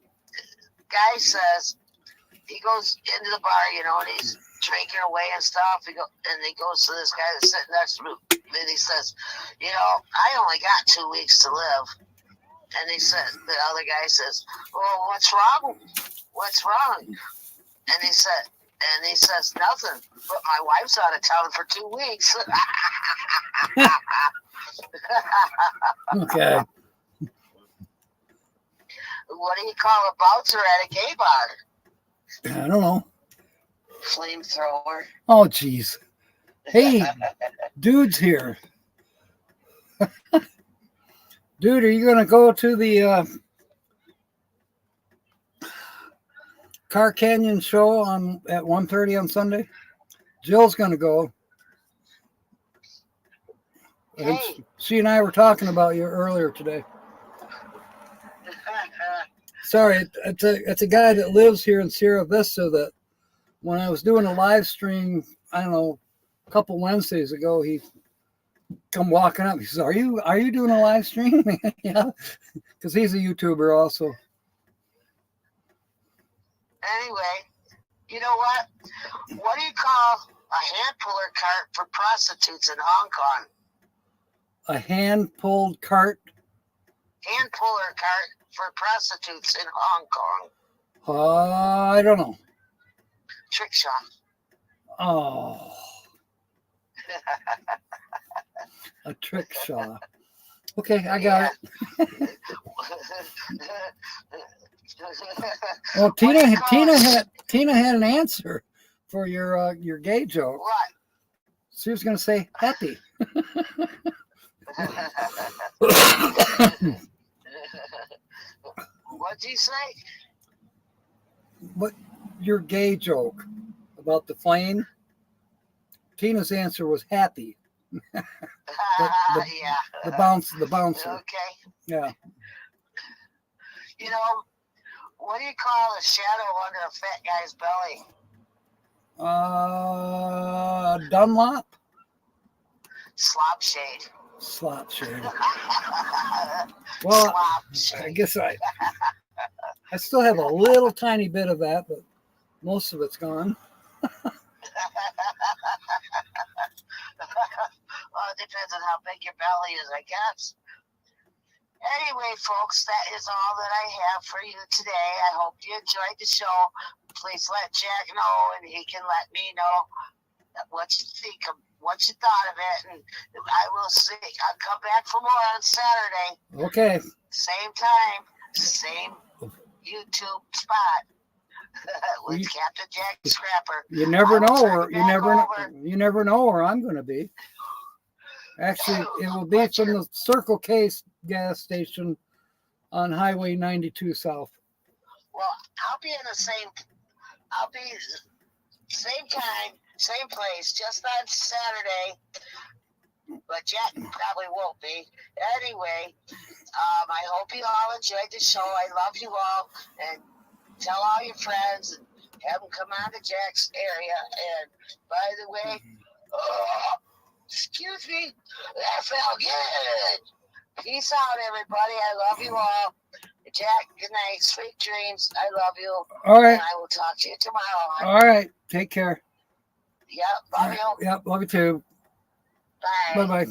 guy says he goes into the bar, and he's drinking away and stuff. He goes to this guy that's sitting next to him, and he says, "I only got 2 weeks to live." And the other guy says, "Well, what's wrong? What's wrong?" And he says, "Nothing, but my wife's out of town for 2 weeks." Okay. What do you call a bouncer at a gay bar? I don't know. Flamethrower. Oh, jeez. Hey, dude's here. Dude, are you going to go to the Car Canyon show at 1:30 on Sunday? Jill's going to go. Hey. She and I were talking about you earlier today. Sorry, it's a guy that lives here in Sierra Vista that when I was doing a live stream, I don't know, a couple Wednesdays ago, he come walking up. He says, Are you doing a live stream?" Yeah, because he's a YouTuber also. Anyway, you know what? What do you call a hand puller cart for prostitutes in Hong Kong? A hand-pulled cart? Hand puller cart for prostitutes in Hong Kong. I don't know. Trickshaw. Oh. A trickshaw. Okay, I got it. Well, Tina Tina had an answer for your gay joke. What? She was going to say happy. What'd you say? What your gay joke about the plane? Tina's answer was happy. Yeah. The bouncer. Okay. Yeah. You know, what do you call a shadow under a fat guy's belly? Dunlop. Slop shade. Slop shade. Well, Slop I shade. guess I still have a little tiny bit of that, but most of it's gone. Well, it depends on how big your belly is, I guess. Anyway, folks, that is all that I have for you today. I hope you enjoyed the show. Please let Jack know, and he can let me know what you think of what you thought of it. And I will see. I'll come back for more on Saturday. Okay. Same time, same YouTube spot with Captain Jack Scrapper. You never know where you never know where I'm going to be. Actually, it will be from the Circle K gas station on Highway 92 South. Well, I'll be same time, same place, just on Saturday. But Jack probably won't be. Anyway, I hope you all enjoyed the show. I love you all, and tell all your friends and have them come on to Jack's area. And by the way, excuse me, that felt good. Peace out, everybody. I love you all. Jack, good night. Sweet dreams. I love you. All right. And I will talk to you tomorrow. All right. Take care. Yep. Love you. Yep. Love you too. Bye. Bye-bye.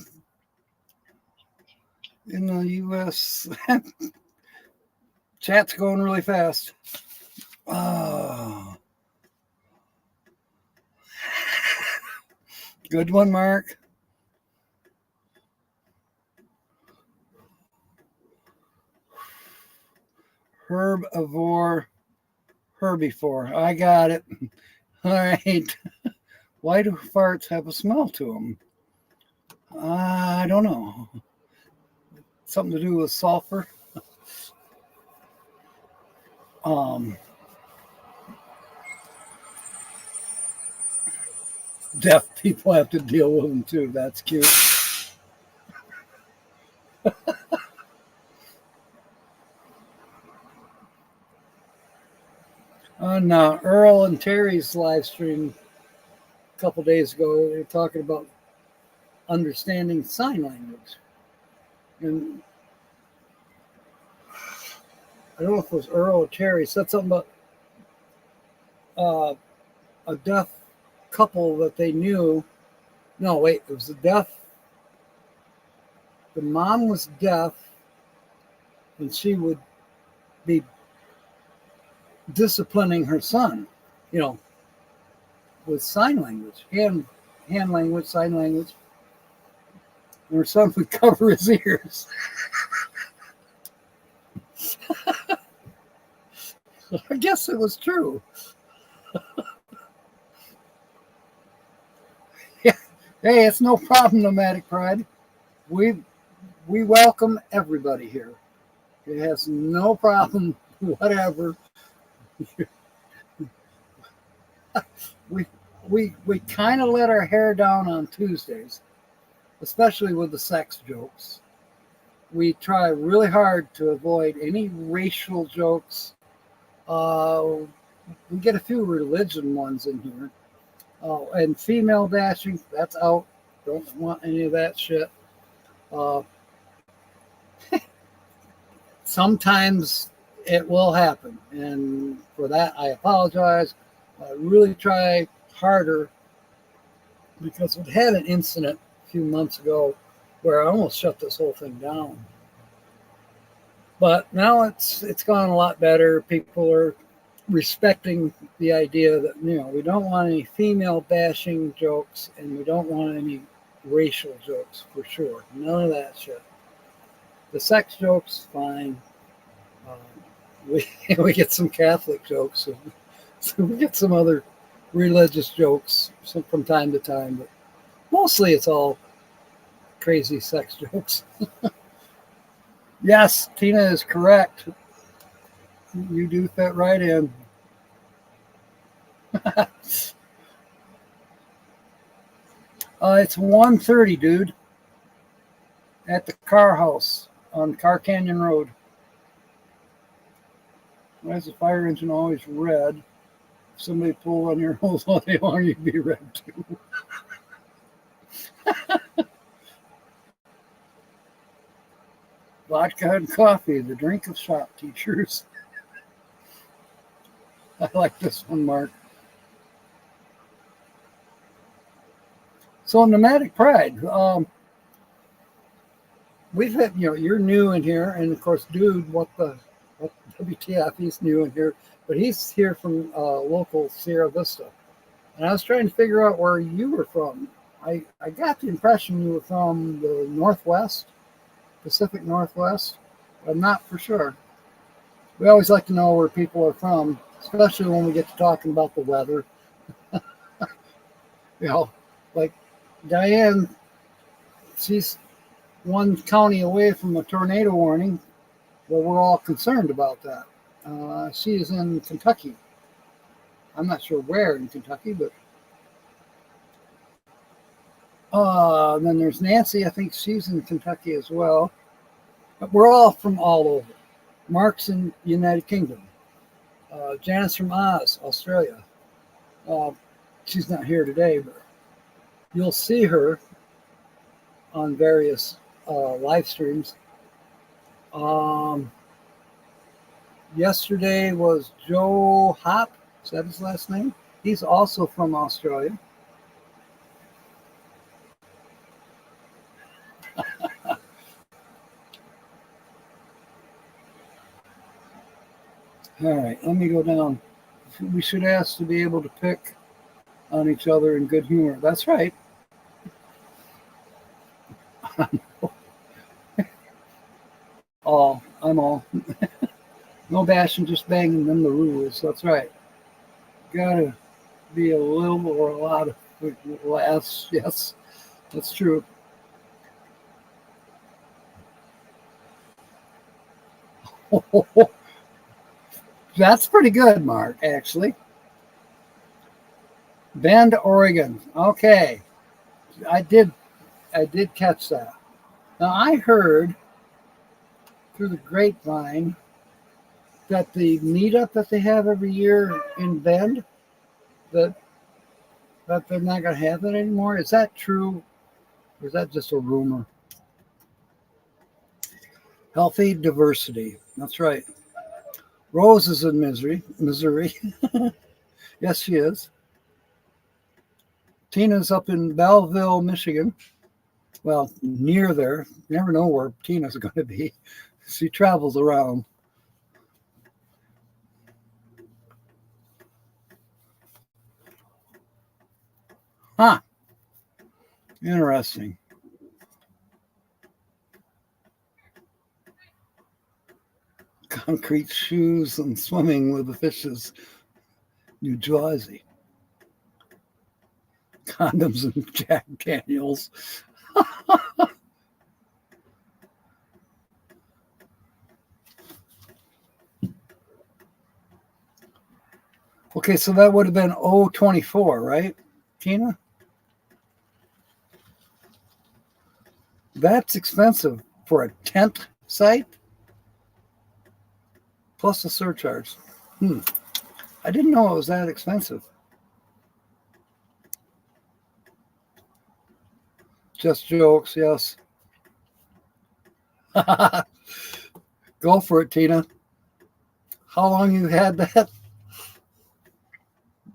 In the U.S., chat's going really fast. Oh. Good one, Mark. Herbivore. I got it. All right. Why do farts have a smell to them? I don't know. Something to do with sulfur. Deaf people have to deal with them too. That's cute. On Earl and Terry's live stream a couple days ago, they were talking about understanding sign language. And I don't know if it was Earl or Terry said something about a deaf couple that they knew. No, wait, it was a deaf. The mom was deaf, and she would be disciplining her son, with sign language, hand language, sign language. And her son would cover his ears. I guess it was true. Yeah. Hey, it's no problem, Nomadic Pride. We welcome everybody here. It has no problem, whatever. We kind of let our hair down on Tuesdays, especially with the sex jokes. We try really hard to avoid any racial jokes. We get a few religion ones in here. And female bashing, that's out. Don't want any of that shit. Sometimes it will happen, and for that I apologize. I really try harder because we had an incident a few months ago where I almost shut this whole thing down. But now it's gone a lot better. People are respecting the idea that we don't want any female bashing jokes, and we don't want any racial jokes for sure. None of that shit. The sex jokes, fine. We get some Catholic jokes of So we get some other religious jokes from time to time, but mostly it's all crazy sex jokes. Yes, Tina is correct. You do fit right in. It's 1:30, dude, at the car house on Car Canyon Road. Why is the fire engine always red? If somebody pull on your hose all day long, you'd be red too. Vodka and coffee, the drink of shop teachers. I like this one, Mark. So Nomadic Pride, we've had, you're new in here, and of course, dude, what WTF, he's new in here, but he's here from local Sierra Vista. And I was trying to figure out where you were from. I got the impression you were from the Northwest, Pacific Northwest. I'm not for sure. We always like to know where people are from, especially when we get to talking about the weather. Like Diane, she's one county away from a tornado warning. Well, we're all concerned about that. She is in Kentucky. I'm not sure where in Kentucky, but then there's Nancy. I think she's in Kentucky as well. But we're all from all over. Mark's in the United Kingdom. Janice from Oz, Australia. She's not here today, but you'll see her on various live streams. Yesterday was Joe Hop. Is that his last name? He's also from Australia. All right, let me go down. We should ask to be able to pick on each other in good humor. That's right. I'm all. No bashing, just banging them the rules. That's right. Gotta be a little or a lot of laughs. Yes, that's true. That's pretty good, Mark, actually. Bend, Oregon. Okay. I did catch that. Now I heard through the grapevine that the meetup that they have every year in Bend, that they're not going to have that anymore. Is that true? Or is that just a rumor? Healthy diversity. That's right. Rose is in Missouri. Yes, she is. Tina's up in Belleville, Michigan. Well, near there. You never know where Tina's going to be. She travels around. Huh. Interesting. Concrete shoes and swimming with the fishes. New Jersey. Condoms and Jack Daniels. Okay, so that would have been 024, right, Tina? That's expensive for a tent site, plus the surcharge. I didn't know it was that expensive. Just jokes, yes. Go for it, Tina. How long you had that?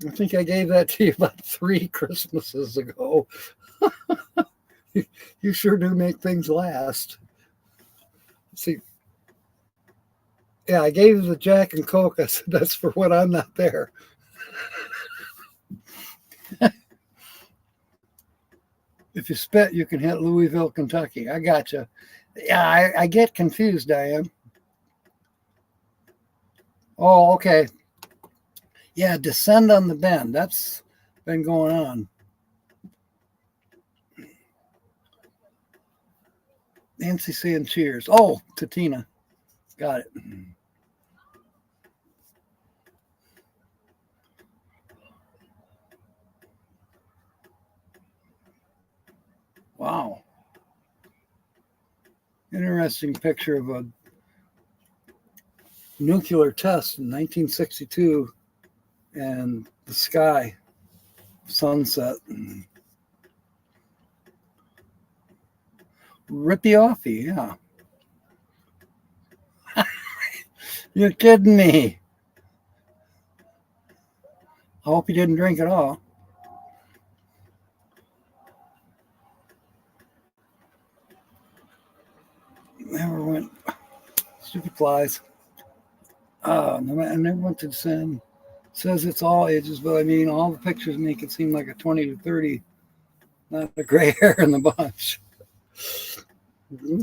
I think I gave that to you about 3 Christmases ago. You sure do make things last. See, yeah, I gave you the Jack and Coke. I said that's for when I'm not there. If you spit, you can hit Louisville, Kentucky. I gotcha. Yeah, I get confused, Diane. Oh, okay. Yeah, Descend on the Bend. That's been going on. Nancy saying cheers. Oh, Katina. Got it. Wow. Interesting picture of a nuclear test in 1962 and the sky, sunset. Rippy offy, yeah. You're kidding me. I hope you didn't drink it all. Never went. Stupid flies. I never went to Sin. Says it's all ages, but I mean, all the pictures make it seem like a 20 to 30, not a gray hair in the bunch. Mm-hmm.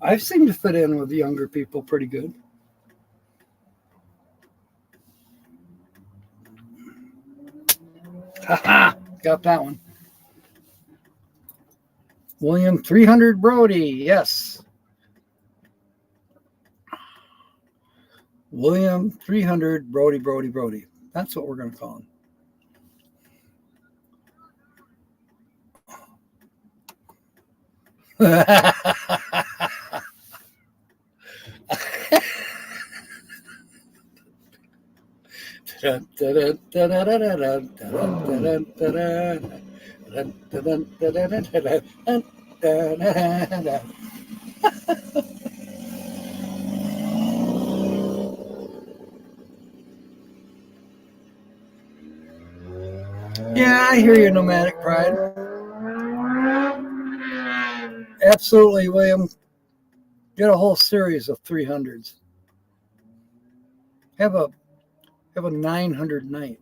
I've seemed to fit in with the younger people pretty good. Haha, got that one. William 300 Brody, yes. William 300 Brody. That's what we're going to call him. Yeah, I hear you, Nomadic Pride. Absolutely, William. Get a whole series of 300s. Have a 900 night.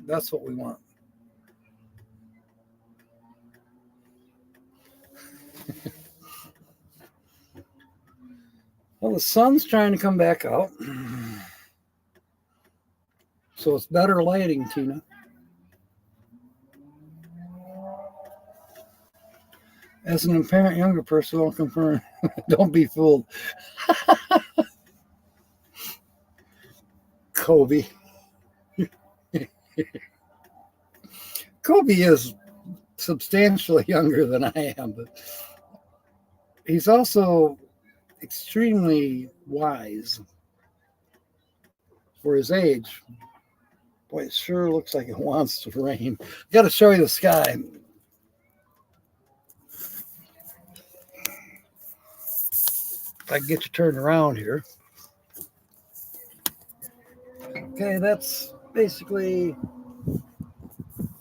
That's what we want. Well, the sun's trying to come back out. So it's better lighting, Tina. As an apparent younger person, I'll confirm. Don't be fooled. Kobe. Kobe is substantially younger than I am, but he's also extremely wise for his age. Boy, it sure looks like it wants to rain. Got to show you the sky. If I can get you turned around here. Okay, that's basically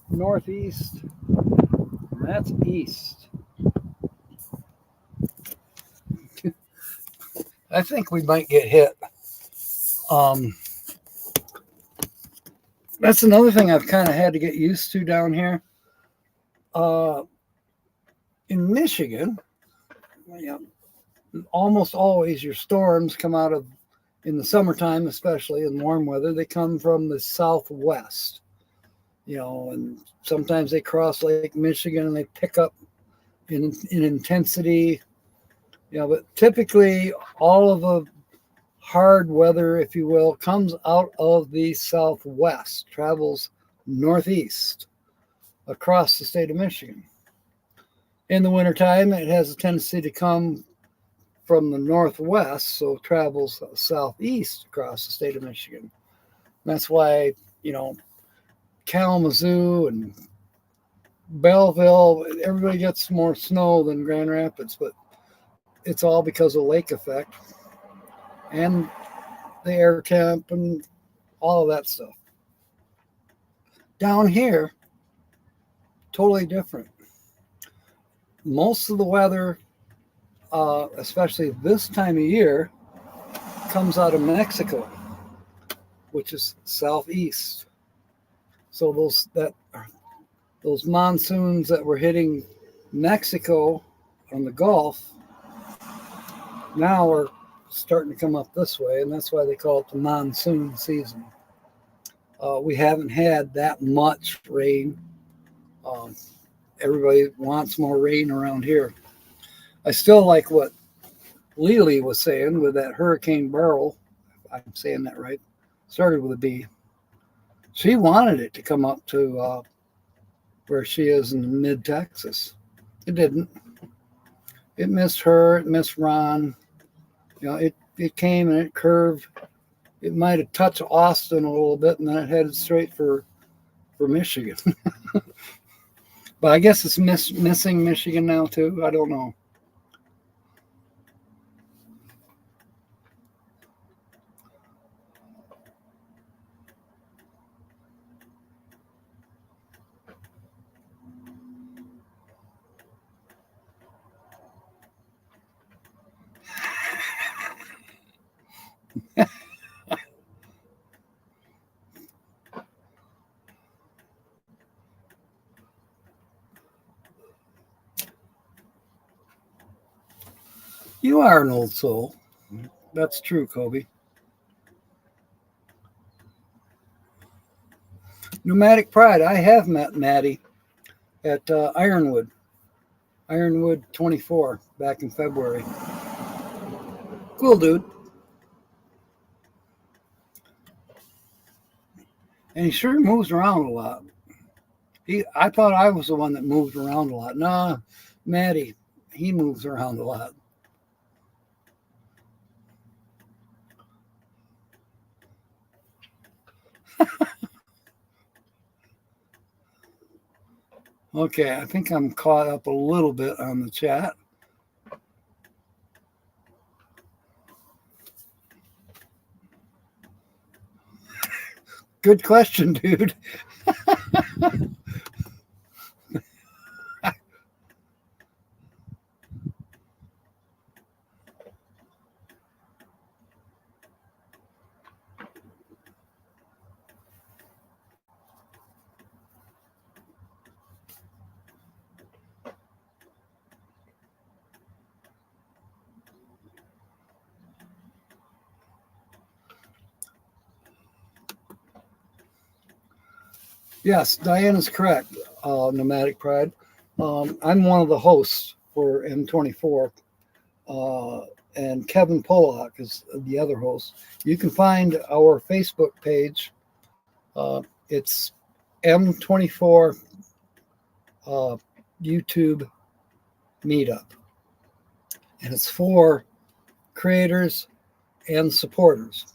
northeast. That's east. I think we might get hit. That's another thing I've kind of had to get used to down here. In Michigan, almost always your storms come out of, in the summertime, especially in warm weather, they come from the southwest. And sometimes they cross Lake Michigan and they pick up in intensity. But typically all of the hard weather, if you will, comes out of the southwest, travels northeast across the state of Michigan. In the wintertime, it has a tendency to come from the northwest, so it travels southeast across the state of Michigan. That's why, Kalamazoo and Belleville, everybody gets more snow than Grand Rapids, but it's all because of lake effect and the air temp and all of that stuff. Down here, totally different. Most of the weather, especially this time of year, comes out of Mexico, which is southeast. So those monsoons that were hitting Mexico on the Gulf now are starting to come up this way, and that's why they call it the monsoon season. We haven't had that much rain. Everybody wants more rain around here. I still like what Lily was saying with that Hurricane Beryl. I'm saying that right. Started with a B. She wanted it to come up to where she is in mid-Texas. It didn't. It missed her. It missed Ron. It came and it curved. It might have touched Austin a little bit, and then it headed straight for Michigan. But I guess it's missing Michigan now, too. I don't know. You are an old soul. That's true, Kobe. Pneumatic Pride. I have met Maddie at Ironwood 24 back in February. Cool dude. And he sure moves around a lot. I thought I was the one that moved around a lot. Nah, Maddie, he moves around a lot. Okay, I think I'm caught up a little bit on the chat. Good question, dude. Yes, Diana's correct. Nomadic Pride. I'm one of the hosts for M24, and Kevin Pollock is the other host. You can find our Facebook page. It's M24 YouTube Meetup, and it's for creators and supporters.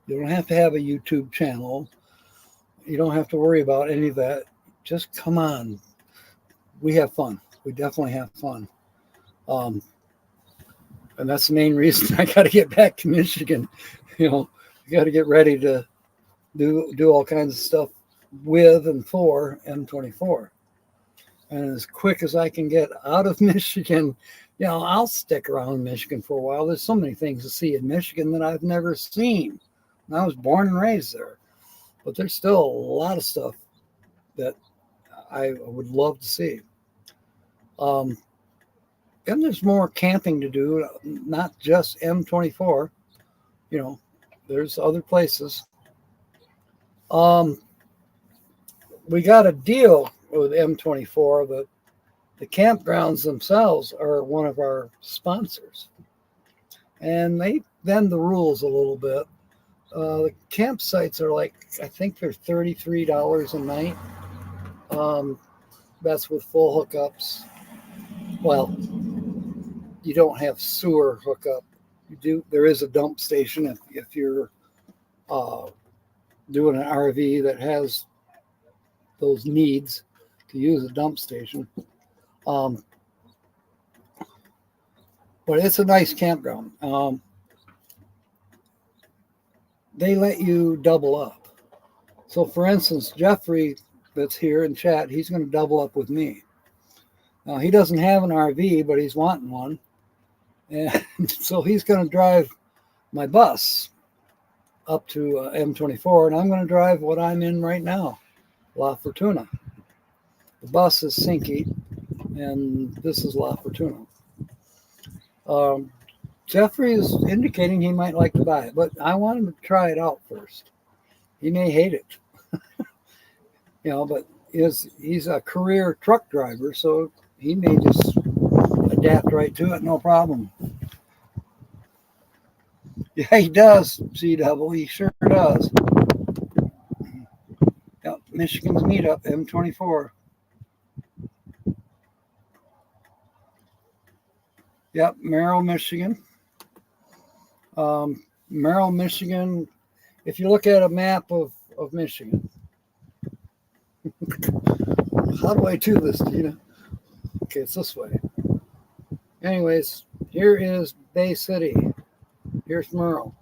You don't have to have a YouTube channel. You don't have to worry about any of that. Just come on. We have fun. We definitely have fun. And that's the main reason I got to get back to Michigan. You got to get ready to do all kinds of stuff with and for M24. And as quick as I can get out of Michigan, I'll stick around Michigan for a while. There's so many things to see in Michigan that I've never seen. And I was born and raised there. But there's still a lot of stuff that I would love to see. And there's more camping to do, not just M24. There's other places. We got a deal with M24 that the campgrounds themselves are one of our sponsors. And they bend the rules a little bit. The campsites are I think they're $33 a night. That's with full hookups. Well, you don't have sewer hookup. There is a dump station if you're doing an RV that has those needs to use a dump station. But it's a nice campground. They let you double up. So, for instance, Jeffrey, that's here in chat, he's going to double up with me. Now, he doesn't have an RV, but he's wanting one. And so he's going to drive my bus up to M24, and I'm going to drive what I'm in right now, La Fortuna. The bus is Sinky, and this is La Fortuna. Jeffrey is indicating he might like to buy it, but I want him to try it out first. He may hate it, but he's a career truck driver, so he may just adapt right to it, no problem. Yeah, he does, C-Double. He sure does. Yep, Michigan's meetup, M24. Yep, Merrill, Michigan. Merrill, Michigan. If you look at a map of Michigan, how do I do this, Tina? Okay, it's this way. Anyways, here is Bay City. Here's Merrill.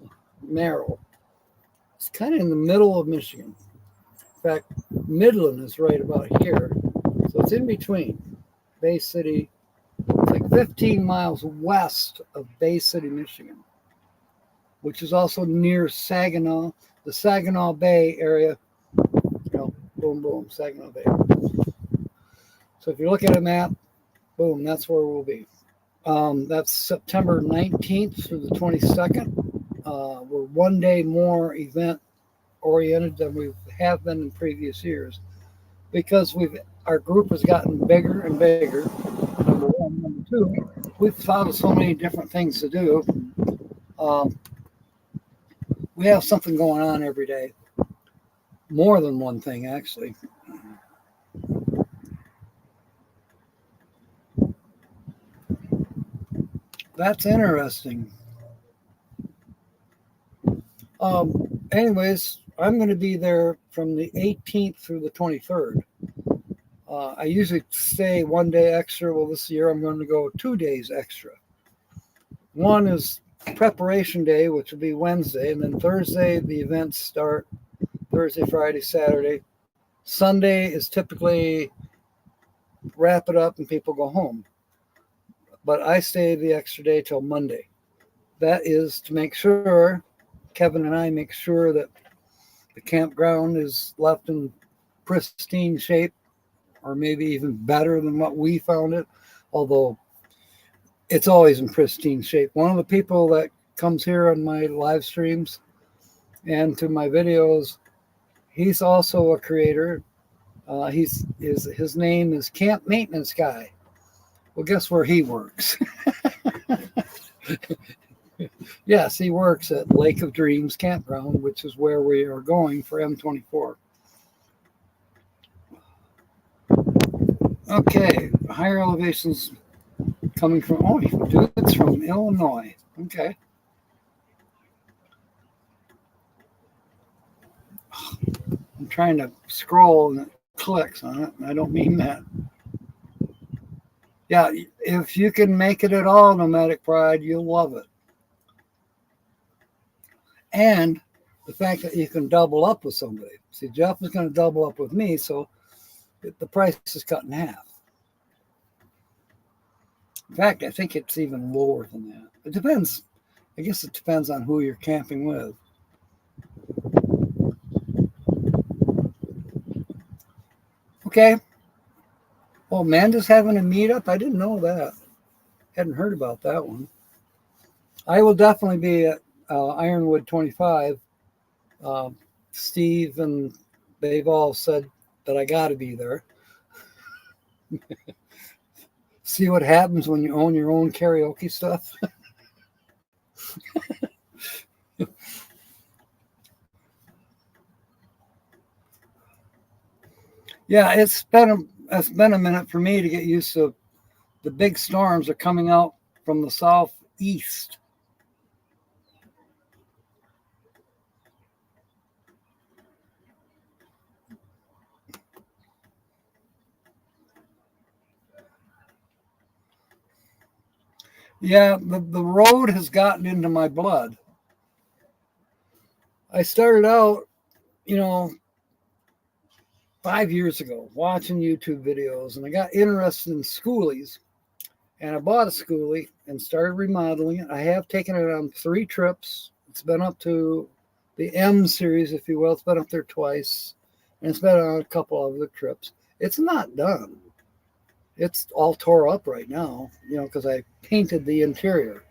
It's kind of in the middle of Michigan. In fact, Midland is right about here. So it's in between Bay City. It's like 15 miles west of Bay City, Michigan, which is also near Saginaw, the Saginaw Bay area. Boom, boom, Saginaw Bay. So if you look at a map, boom, that's where we'll be. That's September 19th through the 22nd. We're one day more event oriented than we have been in previous years because our group has gotten bigger and bigger. Number one. Number two, we've thought of so many different things to do. We have something going on every day. More than one thing, actually. That's interesting. Anyways, I'm going to be there from the 18th through the 23rd. I usually stay one day extra. Well, this year I'm going to go 2 days extra. One is preparation day, which will be Wednesday, and then Thursday the events start. Thursday, Friday, Saturday. Sunday is typically wrap it up and people go home. But I stay the extra day till Monday. That is to make sure, Kevin and I make sure that the campground is left in pristine shape, or maybe even better than what we found it, although it's always in pristine shape. One of the people that comes here on my live streams and to my videos, he's also a creator. His name is Camp Maintenance Guy. Well, guess where he works? Yes, he works at Lake of Dreams Campground, which is where we are going for M24. Okay, higher elevations coming from, it's from Illinois. Okay. I'm trying to scroll and it clicks on it, and I don't mean that. Yeah, if you can make it at all, Nomadic Pride, you'll love it. And the fact that you can double up with somebody. See, Jeff is going to double up with me, so the price is cut in half. In fact, I think it's even lower than that. It depends. I guess it depends on who you're camping with. Okay. Well, Amanda's having a meetup. I didn't know that. Hadn't heard about that one. I will definitely be at Ironwood 25. Steve and they've all said that I got to be there. See what happens when you own your own karaoke stuff. Yeah, it's been a minute for me to get used to the big storms are coming out from the southeast. Yeah, the road has gotten into my blood. I started out, 5 years ago watching YouTube videos, and I got interested in schoolies, and I bought a schoolie and started remodeling it. I have taken it on 3 trips. It's been up to the M series, if you will. It's been up there twice, and it's been on a couple of other trips. It's not done. It's all tore up right now, because I painted the interior.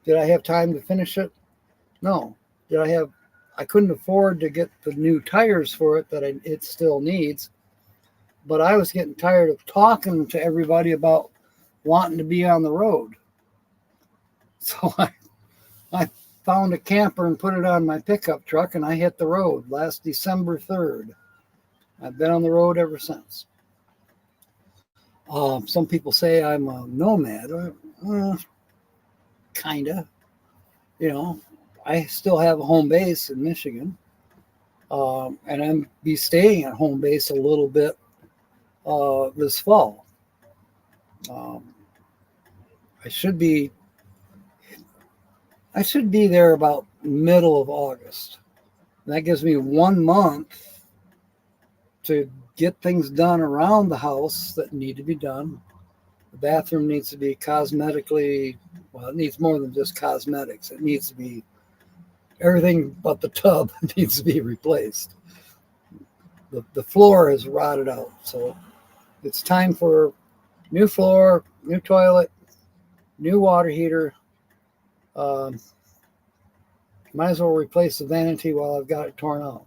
Did I have time to finish it? No. I couldn't afford to get the new tires for it that it still needs. But I was getting tired of talking to everybody about wanting to be on the road. So I found a camper and put it on my pickup truck, and I hit the road last December 3rd. I've been on the road ever since. Some people say I'm a nomad. Kind of. You know, I still have a home base in Michigan. And I'm be staying at home base a little bit this fall. I should be there about middle of August. That gives me 1 month to get things done around the house that need to be done. The bathroom needs to be cosmetically, well, it needs more than just cosmetics. It needs to be everything but the tub needs to be replaced. The floor has rotted out, so it's time for new floor, new toilet, new water heater. Might as well replace the vanity while I've got it torn out.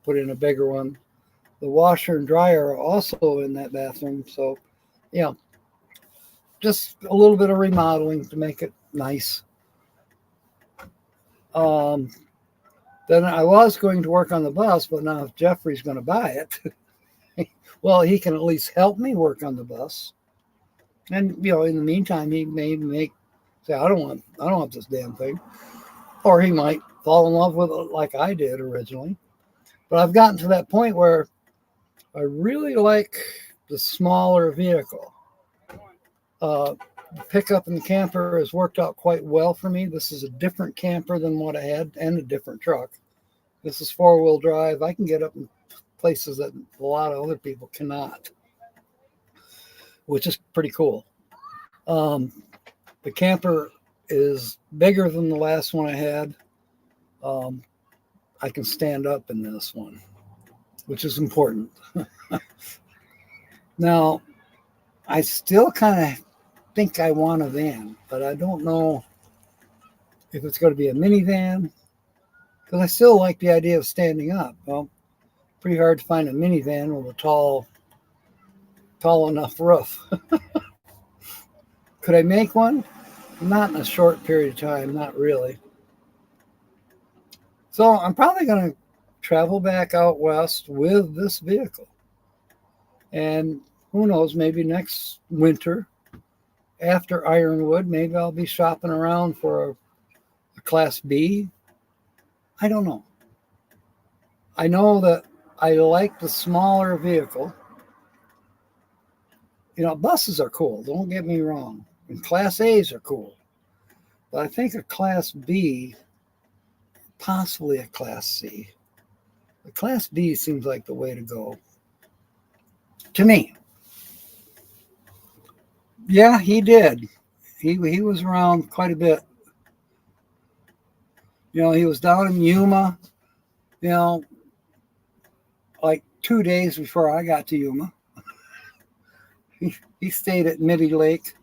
Put in a bigger one. The washer and dryer are also in that bathroom, so yeah, just a little bit of remodeling to make it nice. Then I was going to work on the bus, but now if Jeffrey's going to buy it, well, he can at least help me work on the bus. And in the meantime, he may say, I don't want this damn thing, or he might fall in love with it like I did originally. But I've gotten to that point where I really like the smaller vehicle. The pickup and the camper has worked out quite well for me. This is a different camper than what I had and a different truck. This is 4-wheel drive. I can get up in places that a lot of other people cannot, which is pretty cool. The camper is bigger than the last one I had. I can stand up in this one, which is important. Now, I still kind of think I want a van, but I don't know if it's going to be a minivan, because I still like the idea of standing up. Well, pretty hard to find a minivan with a tall enough roof. Could I make one? Not in a short period of time, not really. So I'm probably going to travel back out west with this vehicle. And who knows, maybe next winter, after Ironwood, maybe I'll be shopping around for a Class B. I don't know. I know that I like the smaller vehicle. Buses are cool, don't get me wrong. And Class A's are cool. But I think a Class B, possibly a Class C. The Class B seems like the way to go. To me. Yeah, he did. He was around quite a bit. He was down in Yuma, like 2 days before I got to Yuma. He stayed at Mitty Lake,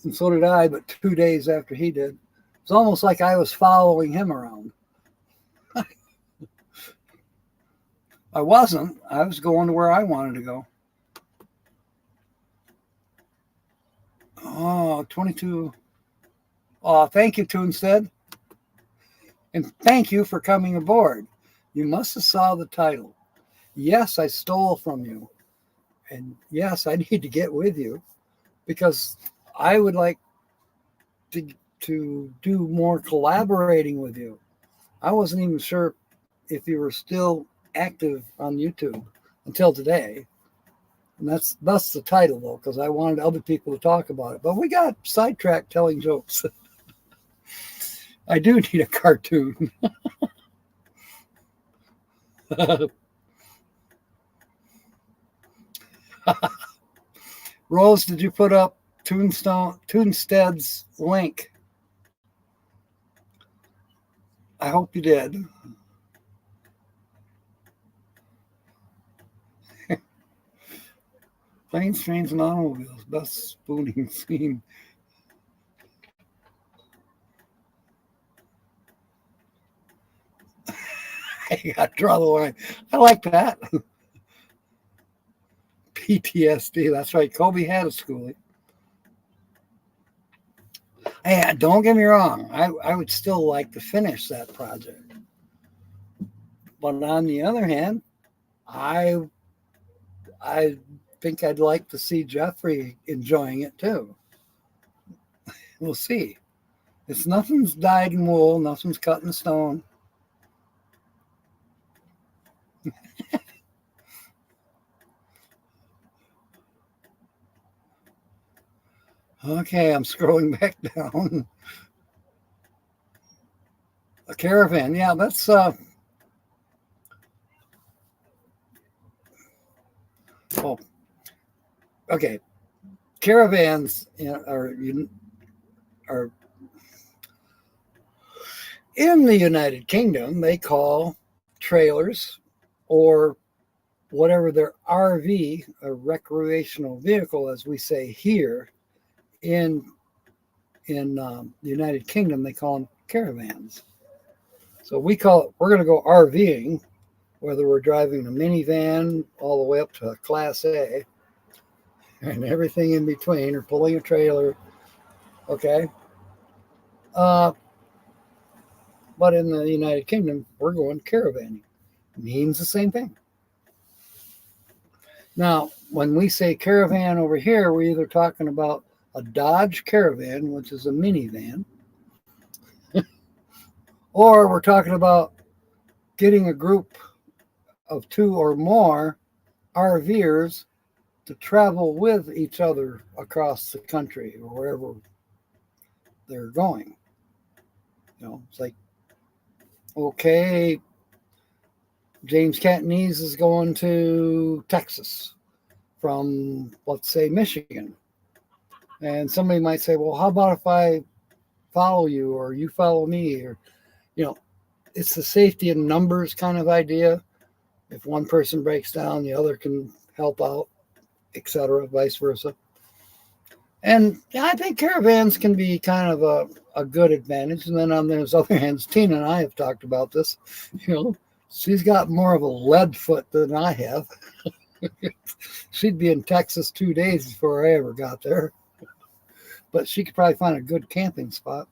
and so did I, but 2 days after he did. It's almost like I was following him around. I wasn't. I was going to where I wanted to go. Oh, 22. Oh, thank you, Toonstead. And thank you for coming aboard. You must have saw the title. Yes, I stole from you. And yes, I need to get with you because I would like to do more collaborating with you. I wasn't even sure if you were still active on YouTube until today. And that's the title, though, because I wanted other people to talk about it. But we got sidetracked telling jokes. I do need a cartoon. Rose, did you put up Toonstead's link? I hope you did. Planes, trains, and automobiles. Best spooning scene. You got to draw the line. I like that. PTSD. That's right. Kobe had a schoolie. Hey, don't get me wrong. I would still like to finish that project. But on the other hand, I think I'd like to see Jeffrey enjoying it too. We'll see. It's nothing's dyed in wool, nothing's cut in stone. Okay, I'm scrolling back down. A caravan, yeah, that's oh, okay. Caravans are in the United Kingdom. They call trailers or whatever their RV, a recreational vehicle, as we say here in the United Kingdom, they call them caravans. So we're going to go RVing, whether we're driving a minivan all the way up to a Class A and everything in between, or pulling a trailer. Okay. But in the United Kingdom, we're going caravanning. Means the same thing. Now, when we say caravan over here, we're either talking about a Dodge Caravan, which is a minivan, or we're talking about getting a group of 2 or more RVers to travel with each other across the country or wherever they're going. It's like, okay, James Catanese is going to Texas from, let's say, Michigan. And somebody might say, well, how about if I follow you or you follow me? Or, it's the safety in numbers kind of idea. If one person breaks down, the other can help out, etc., vice versa. And I think caravans can be kind of a good advantage. And then on those other hands, Tina and I have talked about this. She's got more of a lead foot than I have. She'd be in Texas 2 days before I ever got there. But she could probably find a good camping spot.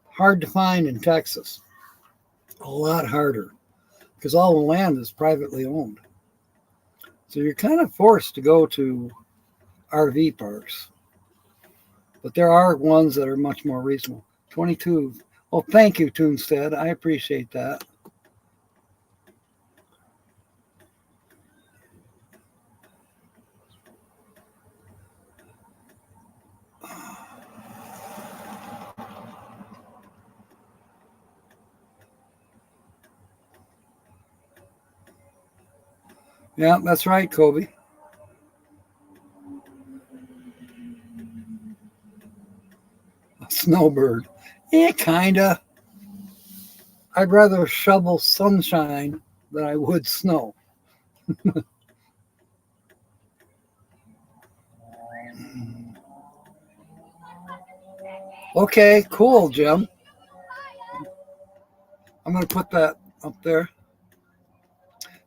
Hard to find in Texas. A lot harder. Because all the land is privately owned. So you're kind of forced to go to RV parks. But there are ones that are much more reasonable. 22. Well, thank you, Toonstead. I appreciate that. Yeah, that's right, Kobe. A snowbird. Yeah, kinda. I'd rather shovel sunshine than I would snow. Okay, cool, Jim. I'm going to put that up there.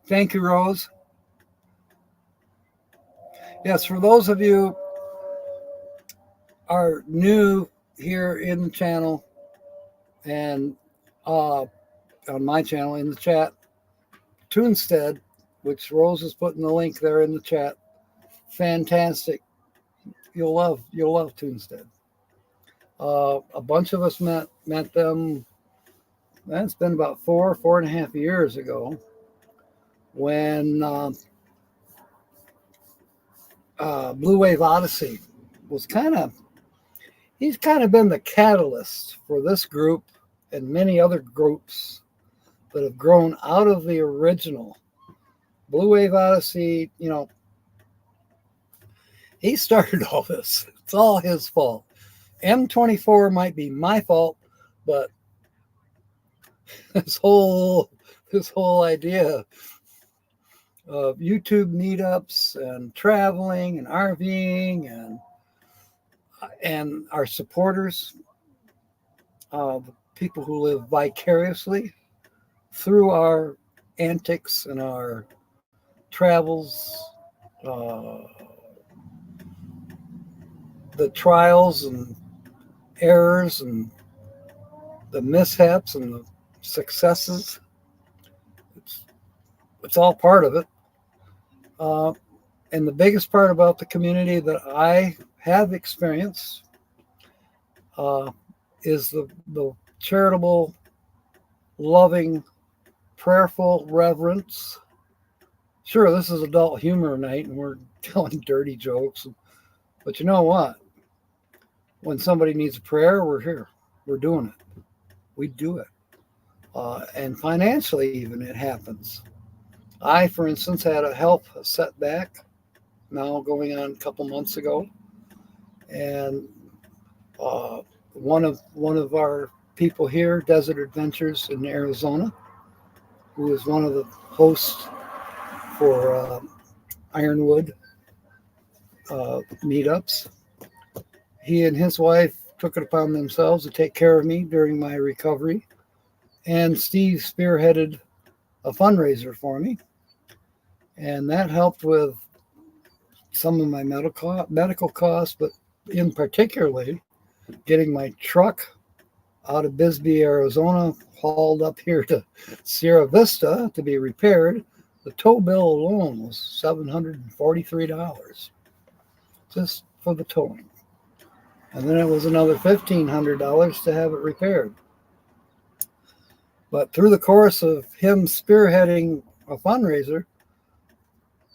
Thank you, Rose. Yes, for those of you are new here in the channel and on my channel in the chat, Toonstead, which Rose is putting the link there in the chat. Fantastic. You'll love Toonstead. A bunch of us met them. That's been about 4.5 years ago when Blue Wave Odyssey was he's kind of been the catalyst for this group and many other groups that have grown out of the original. Blue Wave Odyssey, he started all this. It's all his fault. M24 might be my fault, but this whole idea of YouTube meetups and traveling and RVing and our supporters, the people who live vicariously through our antics and our travels, the trials and errors and the mishaps and the successes, it's all part of it. And the biggest part about the community that I have experienced is the charitable, loving, prayerful reverence. Sure, this is adult humor night and we're telling dirty jokes, but you know what? When somebody needs a prayer, we're here. We're doing it. We do it. And financially, even, it happens. I, for instance, had a health setback now going on a couple months ago. And one of our people here, Desert Adventures in Arizona, who is one of the hosts for Ironwood meetups, he and his wife took it upon themselves to take care of me during my recovery. And Steve spearheaded a fundraiser for me. And that helped with some of my medical costs, but in particularly getting my truck out of Bisbee, Arizona, hauled up here to Sierra Vista to be repaired. The tow bill alone was $743 just for the towing. And then it was another $1,500 to have it repaired. But through the course of him spearheading a fundraiser,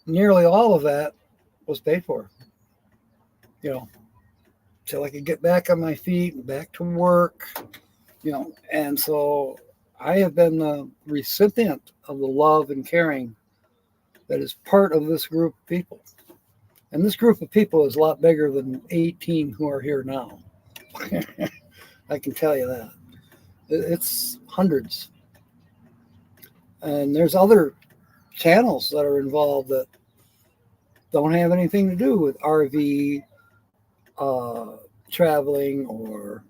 nearly all of that was paid for, till I could get back on my feet and back to work, and so I have been the recipient of the love and caring that is part of this group of people. And this group of people is a lot bigger than 18 who are here now. I can tell you that. It's hundreds. And there's other channels that are involved that don't have anything to do with RV traveling or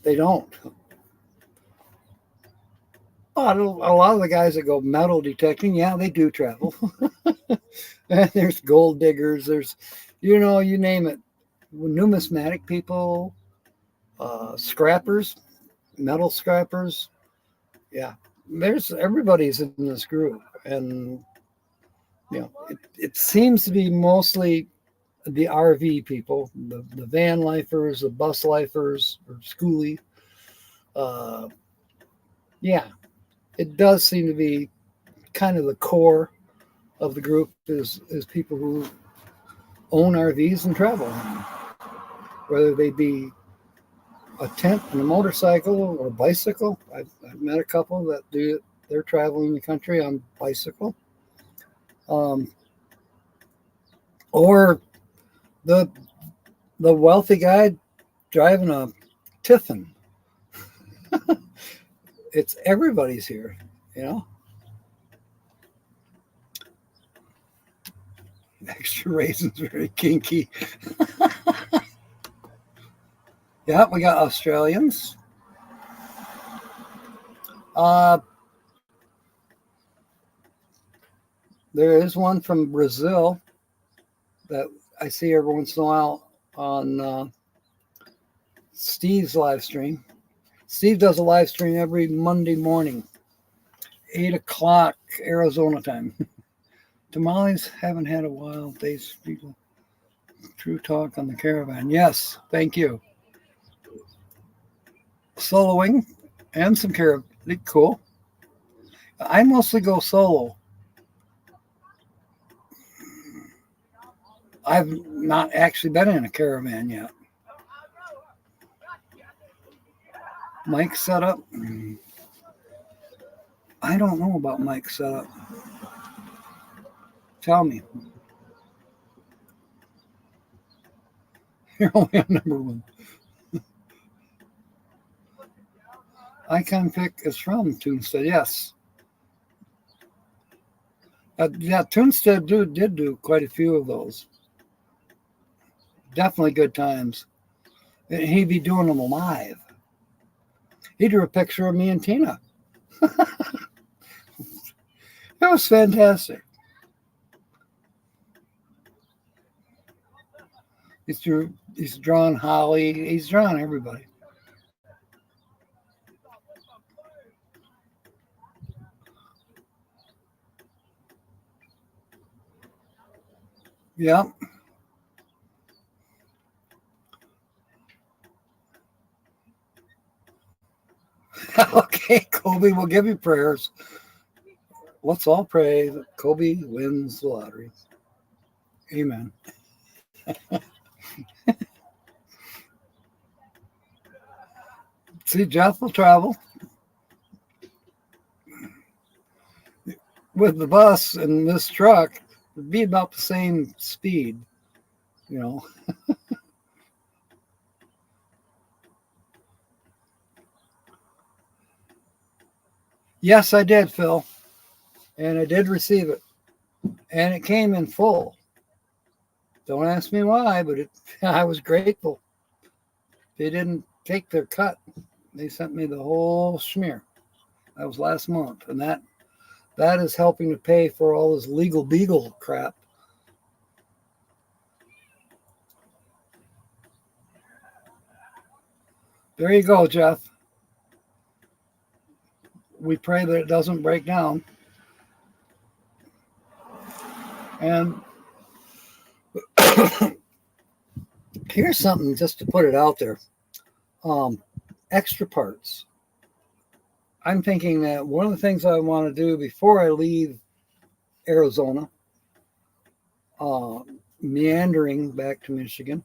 they don't. A lot of the guys that go metal detecting, yeah, they do travel. And there's gold diggers, there's, you name it, numismatic people, scrappers, metal scrappers. Yeah, everybody's in this group. And it seems to be mostly the RV people, the van lifers, the bus lifers, or schoolie. Yeah, it does seem to be kind of the core of the group is people who own RVs and travel, whether they be a tent and a motorcycle or bicycle. I've met a couple that do it. They're traveling the country on bicycle. Or the wealthy guy driving a Tiffin. It's everybody's here, Extra raisins, very kinky. Yeah, we got Australians. There is one from Brazil that I see every once in a while on Steve's live stream. Steve does a live stream every Monday morning, 8 o'clock Arizona time. Tamales haven't had a wild days, people. True talk on the caravan. Yes, thank you. Soloing and some caravan. Cool. I mostly go solo. I've not actually been in a caravan yet. Mic setup. I don't know about mic setup. Tell me. You're only on number one. Icon pick is from Toonstead. Yes. Yeah, Toonstead did do quite a few of those. Definitely good times. He'd be doing them live. He drew a picture of me and Tina. That was fantastic. He's drawn Holly. He's drawn everybody. Yeah. Okay, Kobe, we'll give you prayers. Let's all pray that Kobe wins the lottery. Amen. See, Jeff will travel with the bus and this truck. It'd be about the same speed, you know. Yes, I did, Phil, and I did receive it, and it came in full. Don't ask me why, but I was grateful. They didn't take their cut. They sent me the whole schmear. That was last month, and that is helping to pay for all this legal beagle crap. There you go, Jeff. We pray that it doesn't break down. And here's something just to put it out there. Extra parts. I'm thinking that one of the things I want to do before I leave Arizona, meandering back to Michigan,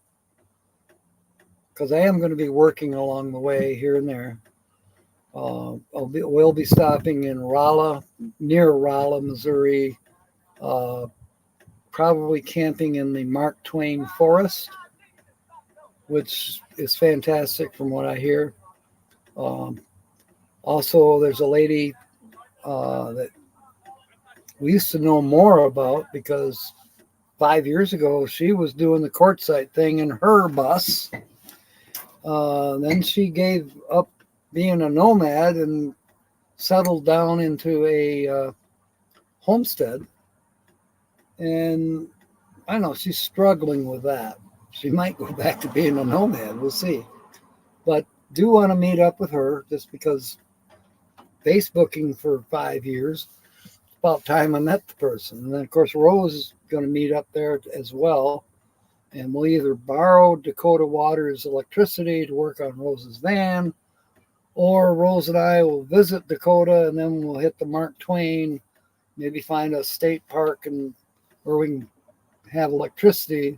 because I am going to be working along the way here and there. We'll be stopping in Rolla, near Rolla, Missouri, probably camping in the Mark Twain Forest, which is fantastic from what I hear. Also, there's a lady that we used to know more about because 5 years ago she was doing the quartzite thing in her bus. Then she gave up being a nomad and settled down into a homestead. And I don't know, she's struggling with that. She might go back to being a nomad. We'll see. But do want to meet up with her just because Facebooking for 5 years. It's about time I met the person. And then, of course, Rose is going to meet up there as well. And we'll either borrow Dakota Water's electricity to work on Rose's van, or Rose and I will visit Dakota and then we'll hit the Mark Twain, maybe find a state park and where we can have electricity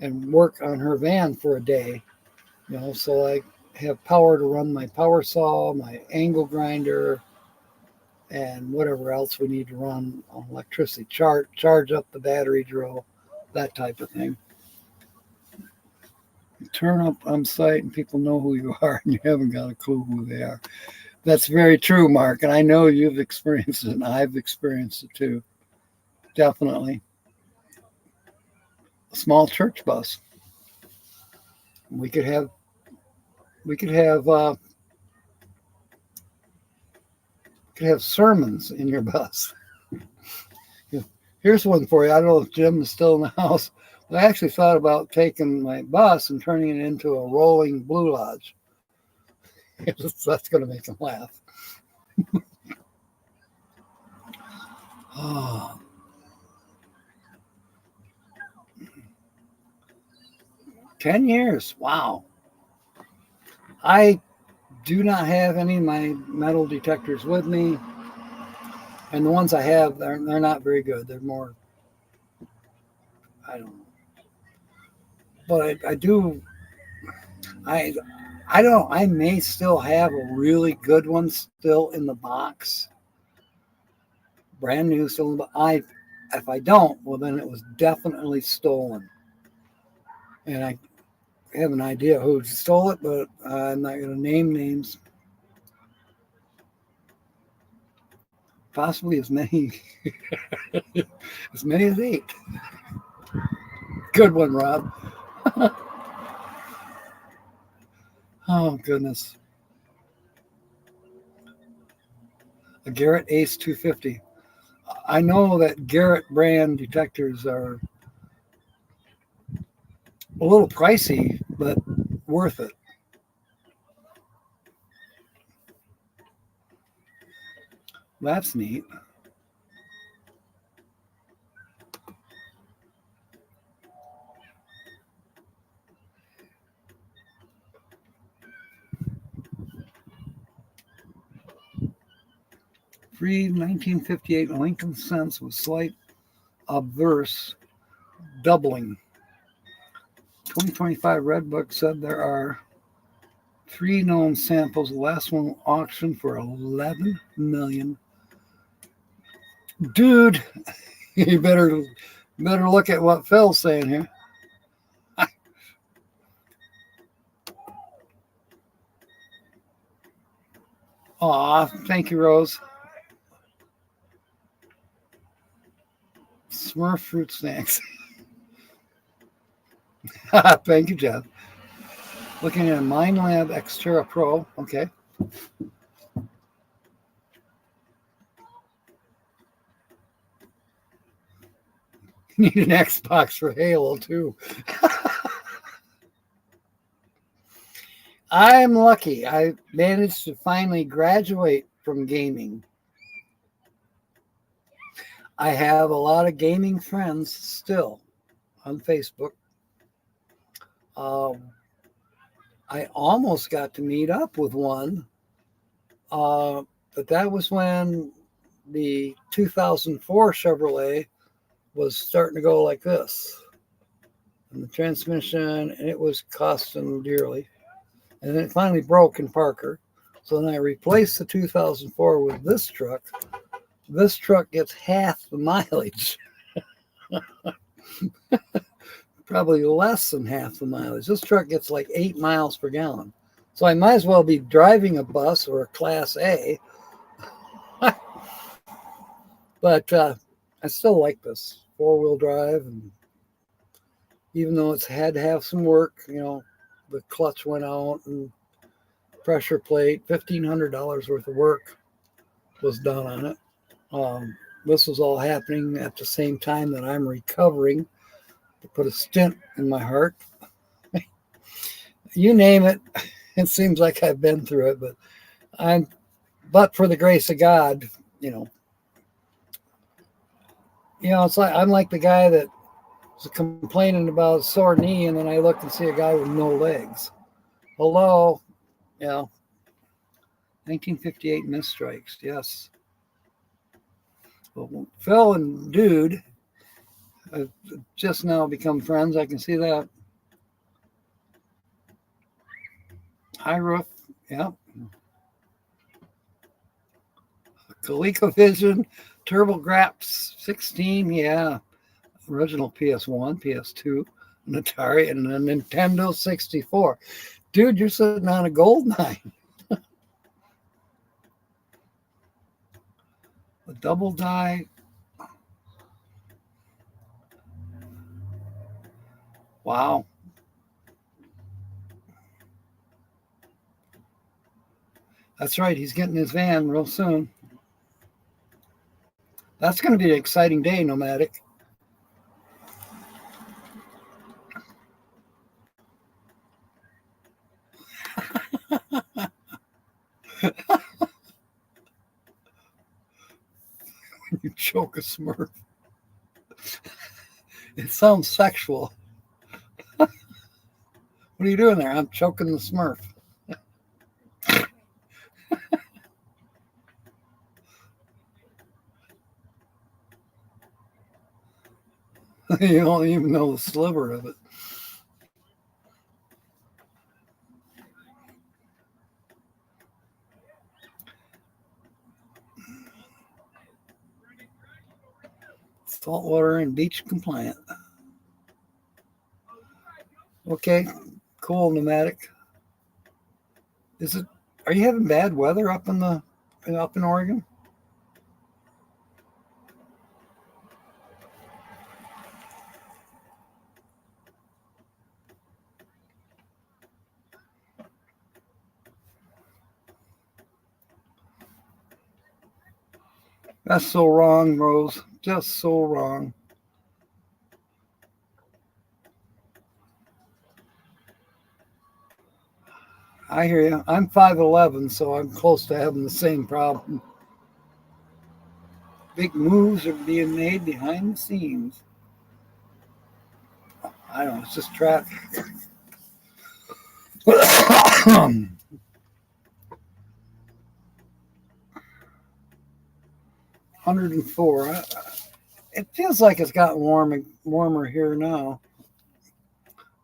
and work on her van for a day. You know, so I have power to run my power saw, my angle grinder, and whatever else we need to run on electricity. Charge up the battery drill, that type of thing. You turn up on site and people know who you are and you haven't got a clue who they are. That's very true, Mark, and I know you've experienced it and I've experienced it too. Definitely. A small church bus. We could have sermons in your bus. Here's one for you. I don't know if Jim is still in the house. I actually thought about taking my bus and turning it into a rolling Blue Lodge. That's going to make him laugh. Oh. 10 years. Wow. I do not have any of my metal detectors with me. And the ones I have, they're not very good. They're more, I don't know. But I do, I don't know, I may still have a really good one still in the box. Brand new still in the box. If I don't, well then it was definitely stolen. And I have an idea who stole it, but I'm not going to name names. Possibly as many as 8. Good one, Rob. Oh goodness. A Garrett Ace 250. I know that Garrett brand detectors are a little pricey, but worth it. That's neat. Free 1958 Lincoln cents with slight obverse doubling. 2025 Red Book said there are 3 known samples. The last one auctioned for 11 million. Dude, you better look at what Phil's saying here. Aw, thank you, Rose. Smurf fruit snacks. Thank you, Jeff. Looking at MindLab Xterra Pro. Okay. Need an Xbox for Halo, too. I'm lucky. I managed to finally graduate from gaming. I have a lot of gaming friends still on Facebook. I almost got to meet up with one, but that was when the 2004 Chevrolet was starting to go like this. And the transmission, and it was costing dearly. And then it finally broke in Parker. So then I replaced the 2004 with this truck. This truck gets half the mileage. Probably less than half the mileage. This truck gets like 8 miles per gallon. So I might as well be driving a bus or a Class A. But I still like this 4-wheel drive. And even though it's had to have some work, the clutch went out and pressure plate, $1,500 worth of work was done on it. This was all happening at the same time that I'm recovering to put a stent in my heart. You name it, it seems like I've been through it, but for the grace of God, it's like I'm like the guy that was complaining about a sore knee, and then I look and see a guy with no legs. Hello, 1958 missed strikes, yes. Well, Phil and Dude have just now become friends. I can see that. Hi, Roof. Yeah. ColecoVision, TurboGrafx 16. Yeah. Original PS1, PS2, an Atari, and a Nintendo 64. Dude, you're sitting on a gold mine. A double die. Wow. That's right. He's getting his van real soon. That's going to be an exciting day, Nomadic. You choke a Smurf. It sounds sexual. What are you doing there? I'm choking the Smurf. You don't even know the sliver of it. Saltwater and beach compliant. Okay, cool, Nomadic. Are you having bad weather up in Oregon? That's so wrong, Rose. Just so wrong. I hear you. I'm 5'11", so I'm close to having the same problem. Big moves are being made behind the scenes. I don't know. It's just traffic. 104. It feels like it's gotten warmer here now.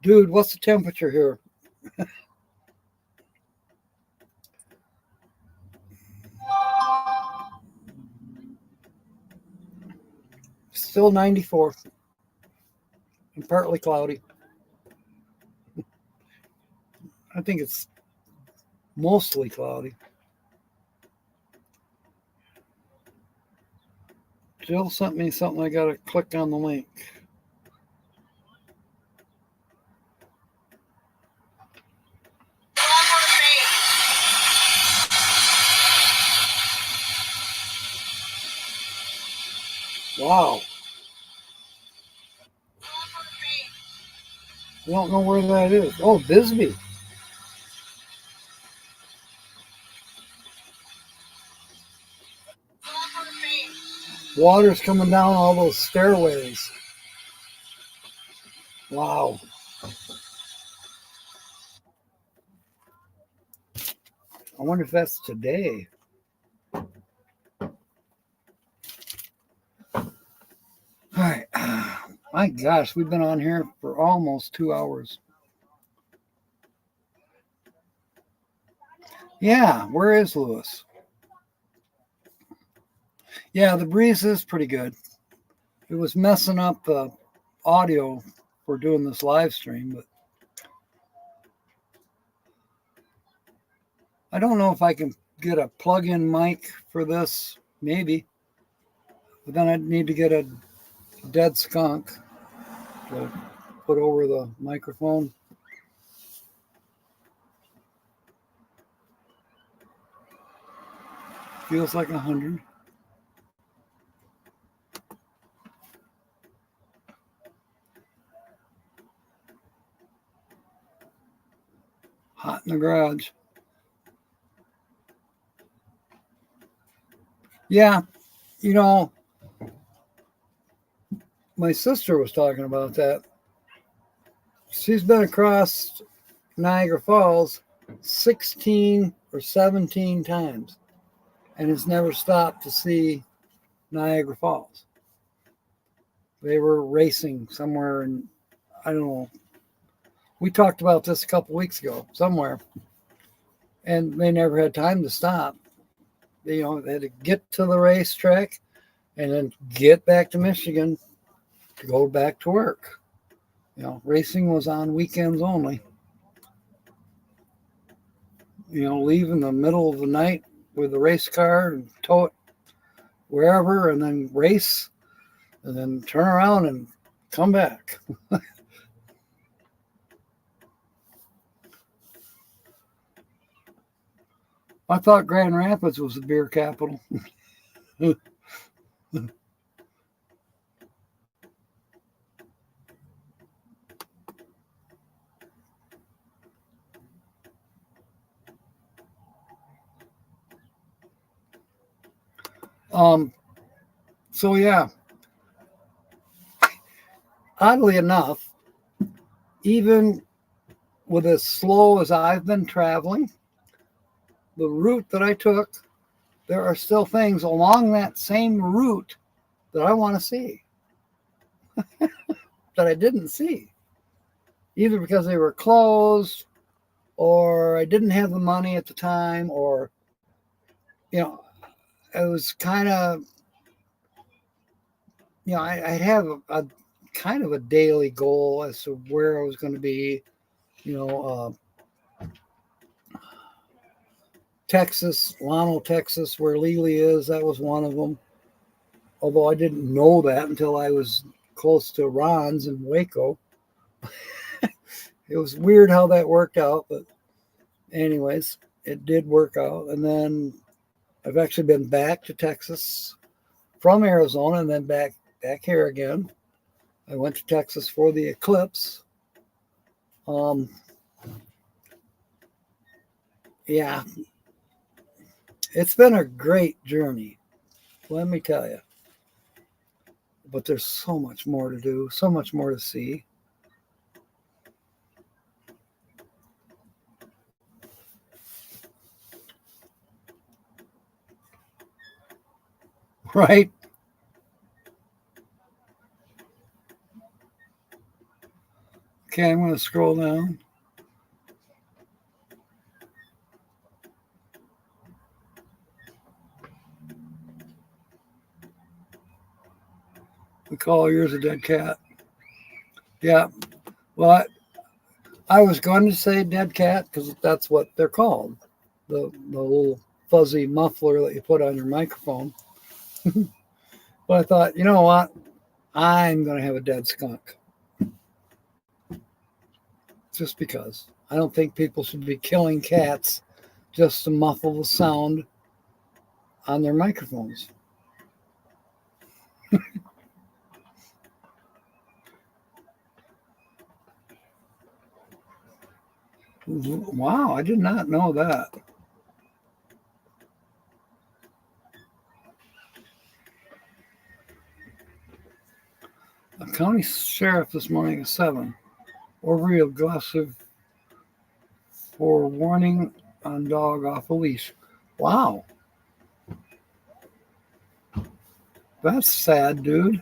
Dude, what's the temperature here? Still 94 and partly cloudy. I think it's mostly cloudy. Jill sent me something. I got to click on the link. Wow. I don't know where that is. Oh, Bisbee. Water's coming down all those stairways. Wow. I wonder if that's today. All right. My gosh, we've been on here for almost 2 hours. Yeah, where is Lewis? Yeah, the breeze is pretty good. It was messing up the audio for doing this live stream, but I don't know if I can get a plug-in mic for this, maybe. But then I'd need to get a dead skunk to put over the microphone. Feels like 100. Hot in the garage. Yeah, you know, my sister was talking about that. She's been across Niagara Falls 16 or 17 times and has never stopped to see Niagara Falls. They were racing somewhere in, I don't know, we talked about this a couple weeks ago, somewhere, and they never had time to stop. They had to get to the racetrack and then get back to Michigan to go back to work. Racing was on weekends only. Leave in the middle of the night with a race car and tow it wherever and then race and then turn around and come back. I thought Grand Rapids was the beer capital. So yeah, oddly enough, even with as slow as I've been traveling, the route that I took, there are still things along that same route that I want to see that I didn't see, either because they were closed or I didn't have the money at the time, or, it was kind of, I'd have a kind of a daily goal as to where I was going to be, Texas, Llano, Texas, where Lely is. That was one of them. Although I didn't know that until I was close to Ron's in Waco. It was weird how that worked out, but anyways, it did work out. And then I've actually been back to Texas from Arizona and then back here again. I went to Texas for the eclipse. Yeah, it's been a great journey, let me tell you. But there's so much more to do, so much more to see. Right? Okay, I'm going to scroll down. We call yours a dead cat. Yeah. Well, I was going to say dead cat because that's what they're called. The little fuzzy muffler that you put on your microphone. But I thought, you know what? I'm going to have a dead skunk. Just because. I don't think people should be killing cats just to muffle the sound on their microphones. Wow, I did not know that. A county sheriff this morning at 7. Overly aggressive for warning on dog off a leash. Wow. That's sad, dude.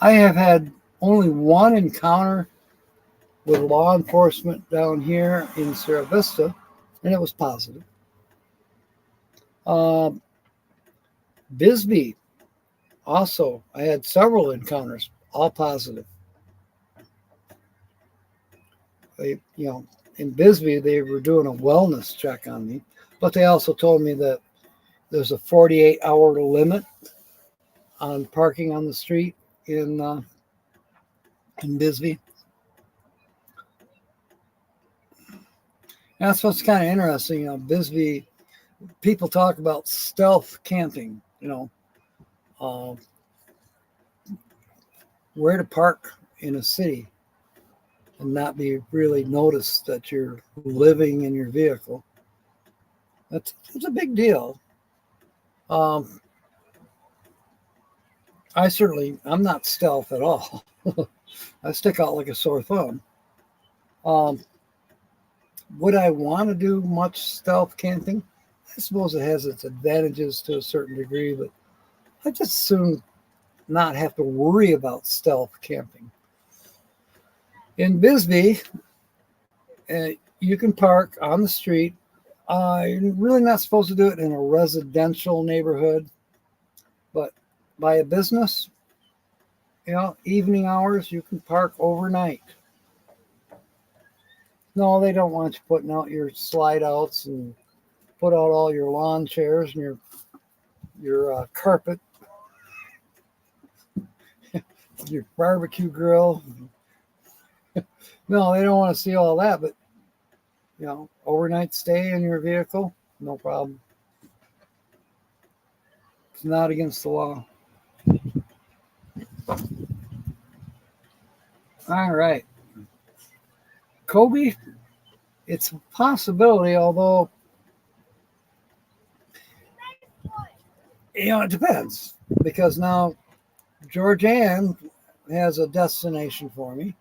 I have had only one encounter with law enforcement down here in Sierra Vista, and it was positive. Bisbee, also, I had several encounters, all positive. In Bisbee, they were doing a wellness check on me, but they also told me that there's a 48-hour limit on parking on the street in Bisbee. That's what's kind of interesting. Bisbee, people talk about stealth camping, where to park in a city and not be really noticed that you're living in your vehicle. That's a big deal. I'm not stealth at all. I stick out like a sore thumb. Would I want to do much stealth camping? I suppose it has its advantages to a certain degree, but I just soon not have to worry about stealth camping. In Bisbee, you can park on the street. You're really not supposed to do it in a residential neighborhood, but by a business, evening hours, you can park overnight. No, they don't want you putting out your slide outs and put out all your lawn chairs and your carpet, your barbecue grill. No, they don't want to see all that, but overnight stay in your vehicle, no problem. It's not against the law. All right. Kobe, it's a possibility, although, it depends. Because now Georgianne has a destination for me.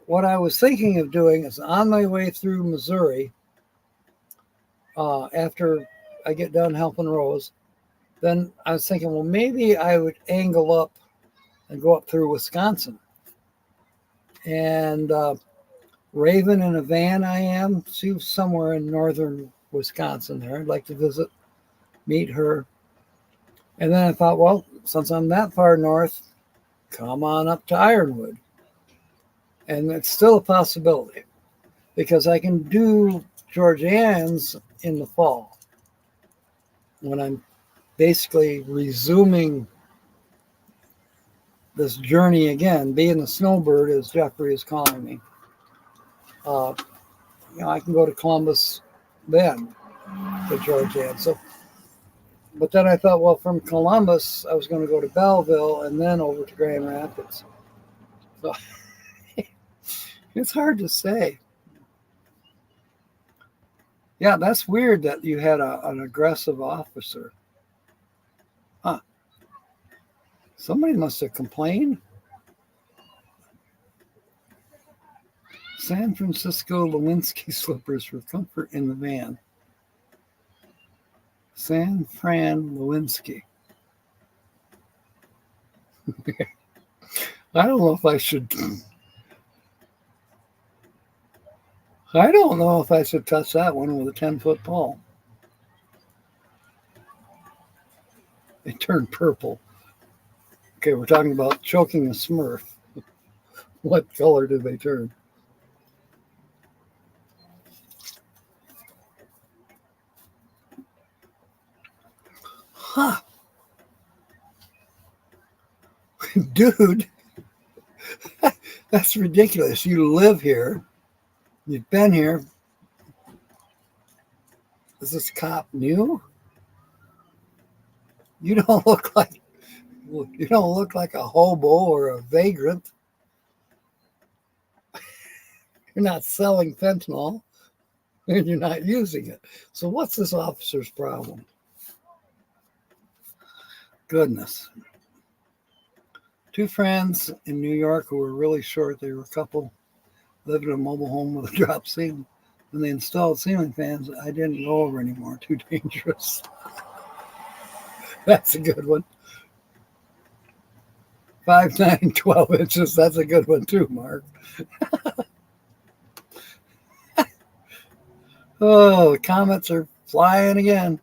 What I was thinking of doing is on my way through Missouri, after I get done helping Rose, then I was thinking, well, maybe I would angle up and go up through Wisconsin. And Raven in a van she was somewhere in northern Wisconsin there. I'd like to visit, meet her. And then I thought, well, since I'm that far north, come on up to Ironwood. And it's still a possibility because I can do Georgianne's in the fall when I'm basically resuming this journey again, being the snowbird, as Jeffrey is calling me. I can go to Columbus then. to Georgia. So, but then I thought, well, from Columbus, I was going to go to Belleville and then over to Grand Rapids. So it's hard to say. Yeah, that's weird that you had an aggressive officer. Huh. Somebody must have complained. San Francisco Lewinsky slippers for comfort in the van. San Fran Lewinsky. I don't know if I should. I don't know if I should touch that one with a 10-foot pole. They turned purple. Okay, we're talking about choking a Smurf. What color did they turn? Huh. Dude, that's ridiculous. You live here. You've been here. Is this cop new? You don't look like a hobo or a vagrant. You're not selling fentanyl and you're not using it. So what's this officer's problem? Goodness. Two friends in New York who were really short. They were a couple, lived in a mobile home with a drop ceiling. When they installed ceiling fans, I didn't go over anymore. Too dangerous. That's a good one. 5'9", 12 inches. That's a good one too, Mark. Oh, the comments are flying again.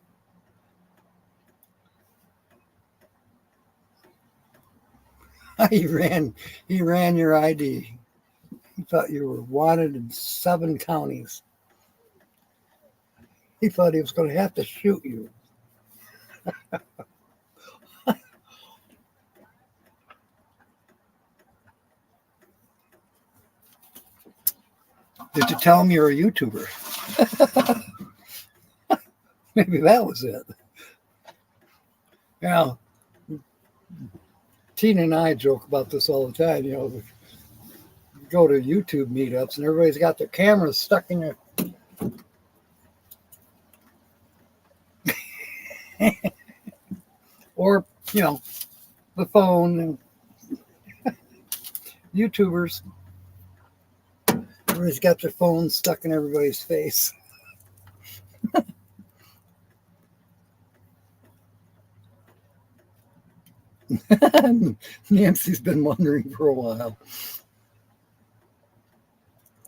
He ran your ID. He thought you were wanted in 7 counties. He thought he was going to have to shoot you. Did you tell him you're a YouTuber? Maybe that was it. Now, Tina and I joke about this all the time. You know, we go to YouTube meetups and everybody's got their cameras stuck in their or, you know, the phone. And YouTubers, everybody's got their phone stuck in everybody's face. Nancy's been wondering for a while.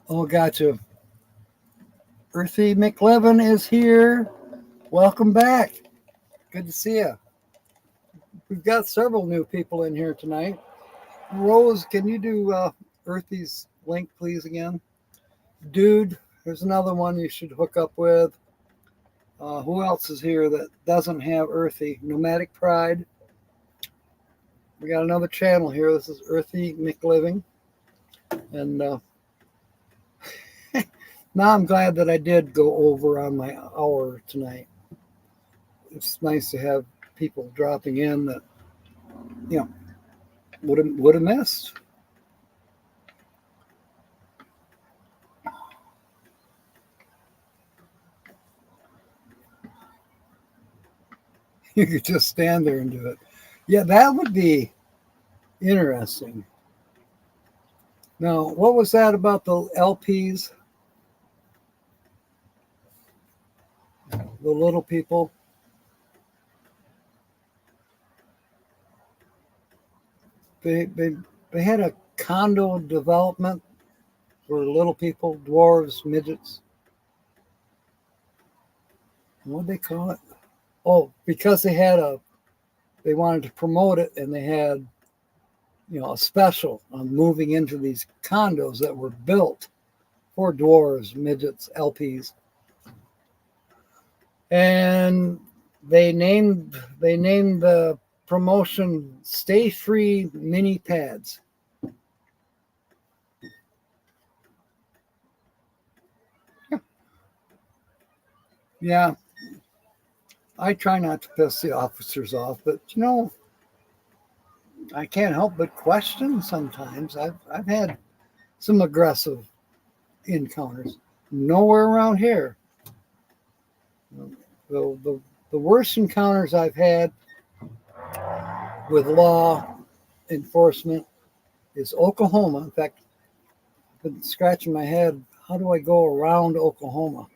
Oh, gotcha. Earthy McLevin is here. Welcome back. Good to see you. We've got several new people in here tonight. Rose, can you do Earthy's link, please, again? Dude, there's another one you should hook up with. Who else is here that doesn't have Earthy? Nomadic Pride. We got another channel here. This is Earthy McLiving. And now I'm glad that I did go over on my hour tonight. It's nice to have people dropping in that, you know, would have missed. You could just stand there and do it. Yeah, that would be interesting. Now, what was that about the LPs? The little people? They had a condo development for little people, dwarves, midgets. What did they call it? Oh, because they wanted to promote it, and they had, you know, a special on moving into these condos that were built for dwarves, midgets, LPs. And they named the promotion "Stay Free Mini Pads." Yeah, I try not to piss the officers off, but I can't help but question sometimes. I've had some aggressive encounters. Nowhere around here. The worst encounters I've had with law enforcement is Oklahoma. In fact, I've been scratching my head. How do I go around Oklahoma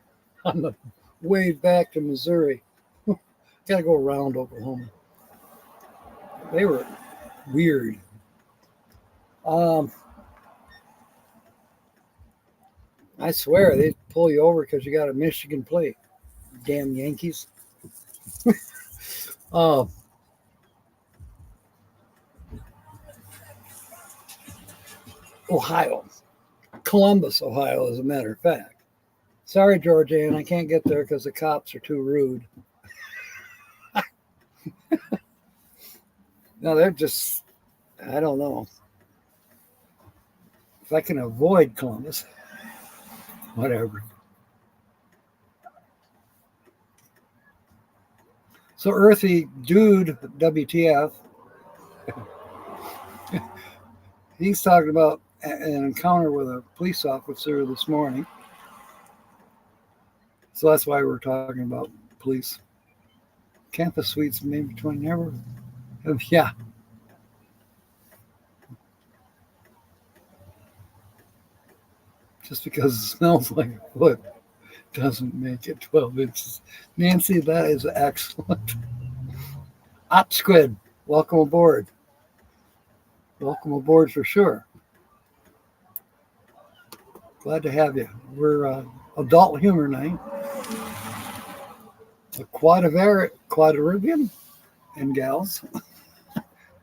on the way back to Missouri? Got to go around Oklahoma. They were weird. I swear they pull you over because you got a Michigan plate. Damn Yankees. Uh, Ohio. Columbus, Ohio, as a matter of fact. Sorry, Georgianne, I can't get there because the cops are too rude. No, they're just, I don't know. If I can avoid Columbus, whatever. So, Earthy Dude, WTF, he's talking about an encounter with a police officer this morning. So that's why we're talking about police. Campus suites maybe between never. Yeah. Just because it smells like a foot doesn't make it 12 inches. Nancy, that is excellent. Op Squid, welcome aboard. Welcome aboard for sure. Glad to have you. We're adult humor night. A quadrivian and gals.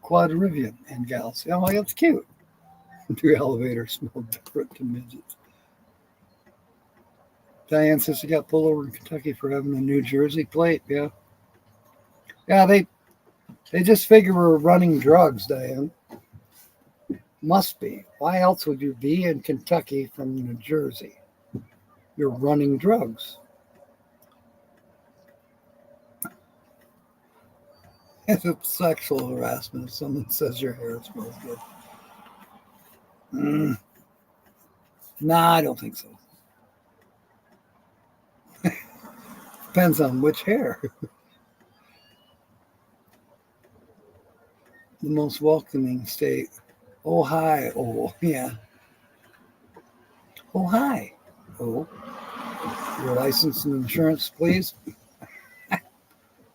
Quadrivian and gals. Yeah, well, that's cute. Two elevators smell different to midgets. Diane says she got pulled over in Kentucky for having a New Jersey plate. Yeah. Yeah, they just figure we're running drugs, Diane. Must be. Why else would you be in Kentucky from New Jersey? You're running drugs. If it's sexual harassment, if someone says your hair smells good. Nah, I don't think so. Depends on which hair. The most welcoming state. Oh, hi. Oh, yeah. Oh, hi. Oh, your license and insurance, please.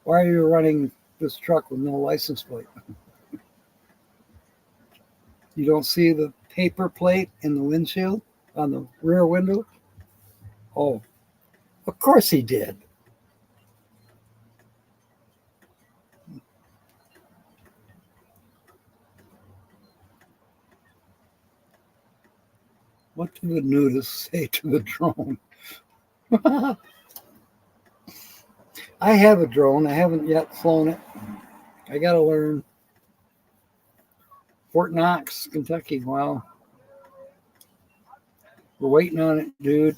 Why are you running this truck with no license plate? You don't see the paper plate in the windshield on the rear window? Oh, of course he did. What did the nudist say to the drone? I have a drone. I haven't yet flown it. I got to learn. Fort Knox, Kentucky. Wow. We're waiting on it, dude.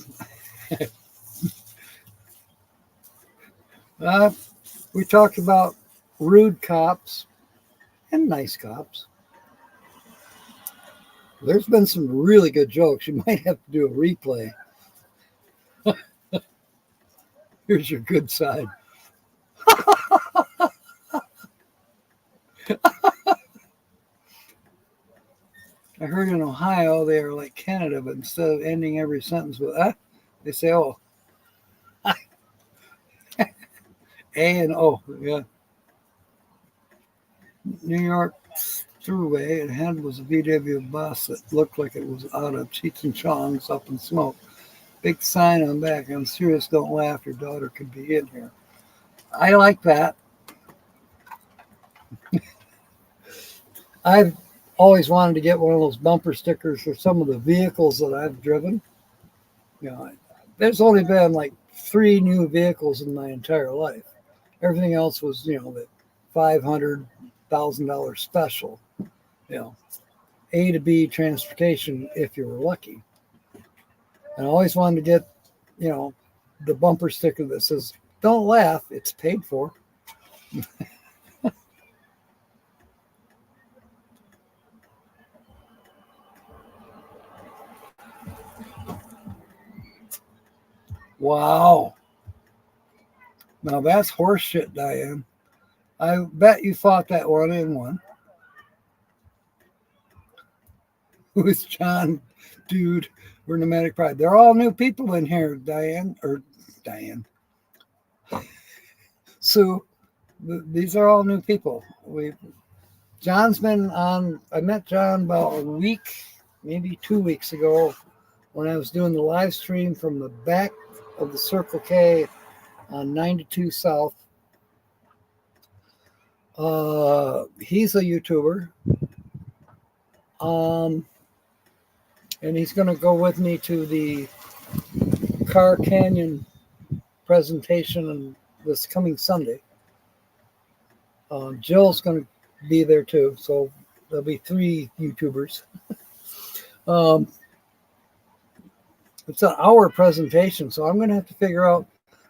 We talked about rude cops and nice cops. There's been some really good jokes. You might have to do a replay. Here's your good side. I heard in Ohio they are like Canada, but instead of ending every sentence with they say oh. A and O, yeah. New York Thruway ahead was a VW bus that looked like it was out of Cheech and Chong's Up in Smoke. Big sign on the back, I'm serious, don't laugh, your daughter could be in here. I like that. I've always wanted to get one of those bumper stickers for some of the vehicles that I've driven. You know, there's only been like 3 new vehicles in my entire life. Everything else was, the $500,000 special. A to B transportation if you were lucky. And I always wanted to get, the bumper sticker that says Don't laugh. It's paid for. Wow. Now that's horse shit, Diane. I bet you fought that one in one. Who's John, dude, or Nomadic Pride? They're all new people in here, Diane. Sue, these are all new people. John's been on. I met John about a week, maybe 2 weeks ago, when I was doing the live stream from the back of the Circle K on 92 South. He's a YouTuber. And he's going to go with me to the Car Canyon presentation this coming Sunday. Jill's going to be there too, so there'll be 3 YouTubers. It's an hour presentation, so I'm going to have to figure out.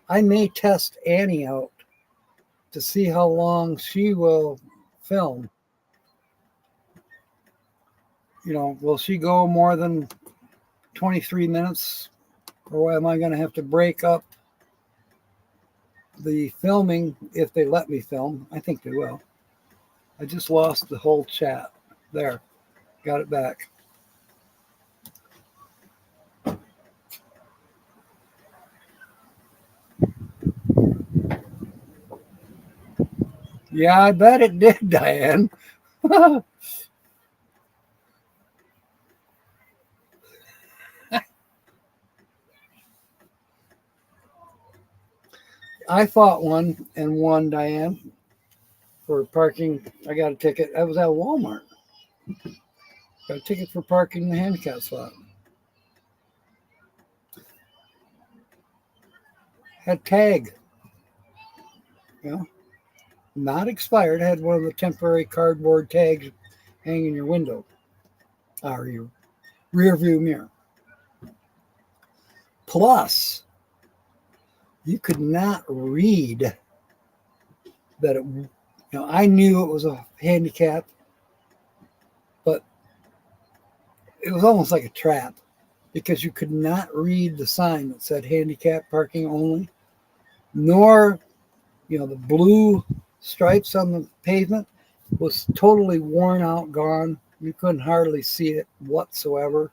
I may test Annie out to see how long she will film. You know, will she go more than 23 minutes? Or am I going to have to break up the filming if they let me film? I think they will. I just lost the whole chat. There. Got it back. Yeah, I bet it did, Diane. I fought one and won, Diane, for parking. I got a ticket. I was at Walmart. Got a ticket for parking in the handicap spot. Had tag. You know, not expired. Had one of the temporary cardboard tags hanging in your window or your rear view mirror. Plus, you could not read that it, I knew it was a handicap, but it was almost like a trap because you could not read the sign that said handicap parking only, nor, the blue stripes on the pavement was totally worn out, gone. You couldn't hardly see it whatsoever.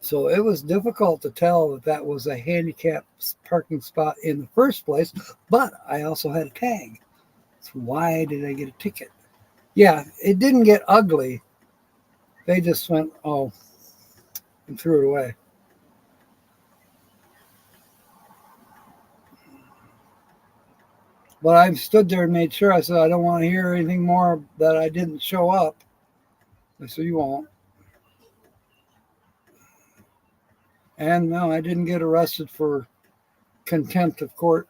So it was difficult to tell that that was a handicap parking spot in the first place, but I also had a tag. So why did I get a ticket? Yeah, it didn't get ugly. They just went, and threw it away. But I stood there and made sure. I said, I don't want to hear anything more that I didn't show up. I said, you won't. And no, I didn't get arrested for contempt of court.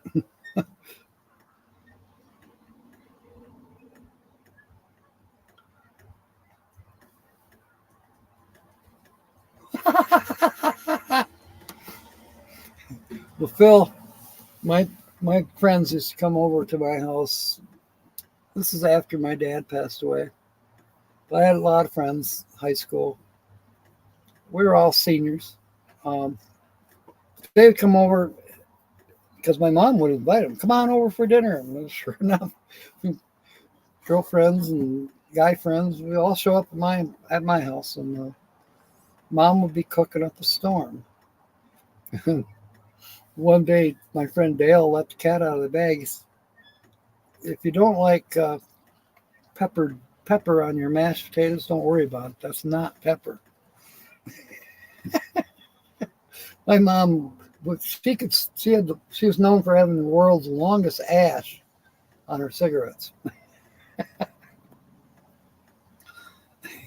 Well, Phil, my friends used to come over to my house. This is after my dad passed away. But I had a lot of friends, high school. We were all seniors. They would come over because my mom would invite them. Come on over for dinner. And sure enough, girlfriends and guy friends, we all show up at my house, and mom would be cooking up a storm. One day, my friend Dale let the cat out of the bag. If you don't like pepper on your mashed potatoes, don't worry about it. That's not pepper. My mom, she was known for having the world's longest ash on her cigarettes.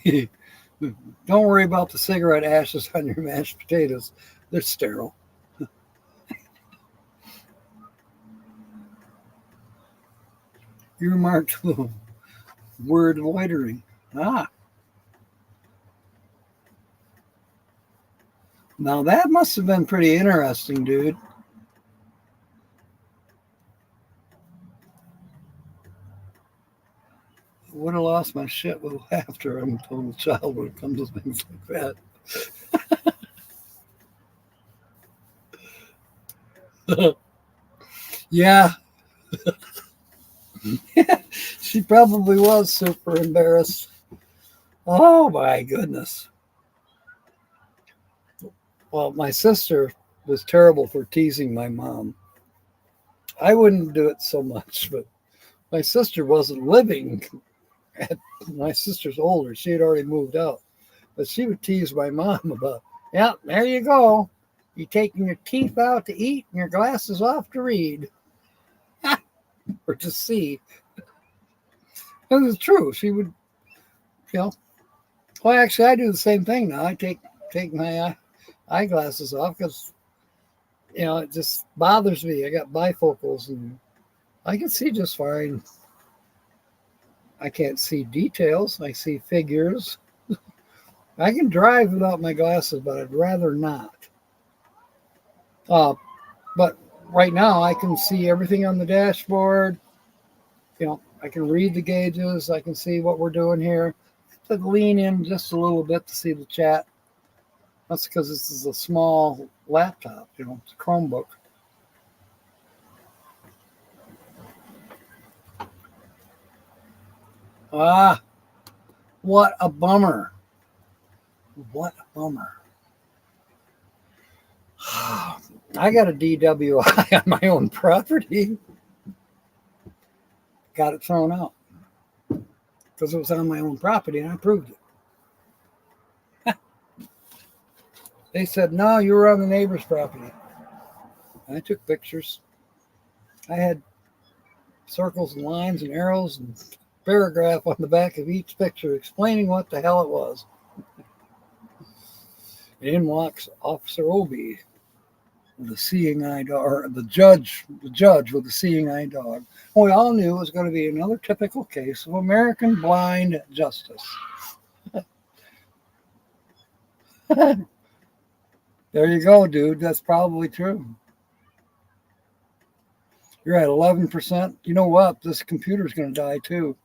Don't worry about the cigarette ashes on your mashed potatoes. They're sterile. You remarked word loitering. Now that must have been pretty interesting, dude. would have lost my shit with laughter. I'm a total child when it comes to things like that. Yeah, she probably was super embarrassed. Oh my goodness. Well, my sister was terrible for teasing my mom. I wouldn't do it so much, but my sister wasn't living. My sister's older. She had already moved out. But she would tease my mom about, yeah, there you go. You taking your teeth out to eat and your glasses off to read or to see. It was true. She would, you know. Well, actually, I do the same thing now. I take my eyeglasses off because it just bothers me. I got bifocals and I can see just fine. I can't see details. I see figures. I can drive without my glasses, but I'd rather not. But right now, I can see everything on the dashboard. I can read the gauges. I can see what we're doing here. I lean in just a little bit to see the chat. That's because this is a small laptop. It's a Chromebook. Ah, what a bummer. What a bummer. I got a DWI on my own property. Got it thrown out because it was on my own property and I proved it. They said, no, you were on the neighbor's property. I took pictures. I had circles and lines and arrows and paragraph on the back of each picture explaining what the hell it was. In walks Officer Obie with a seeing eye dog, or the judge with the seeing eye dog. We all knew it was going to be another typical case of American blind justice. There you go, dude. That's probably true. You're at 11%. You know what? This computer's going to die too.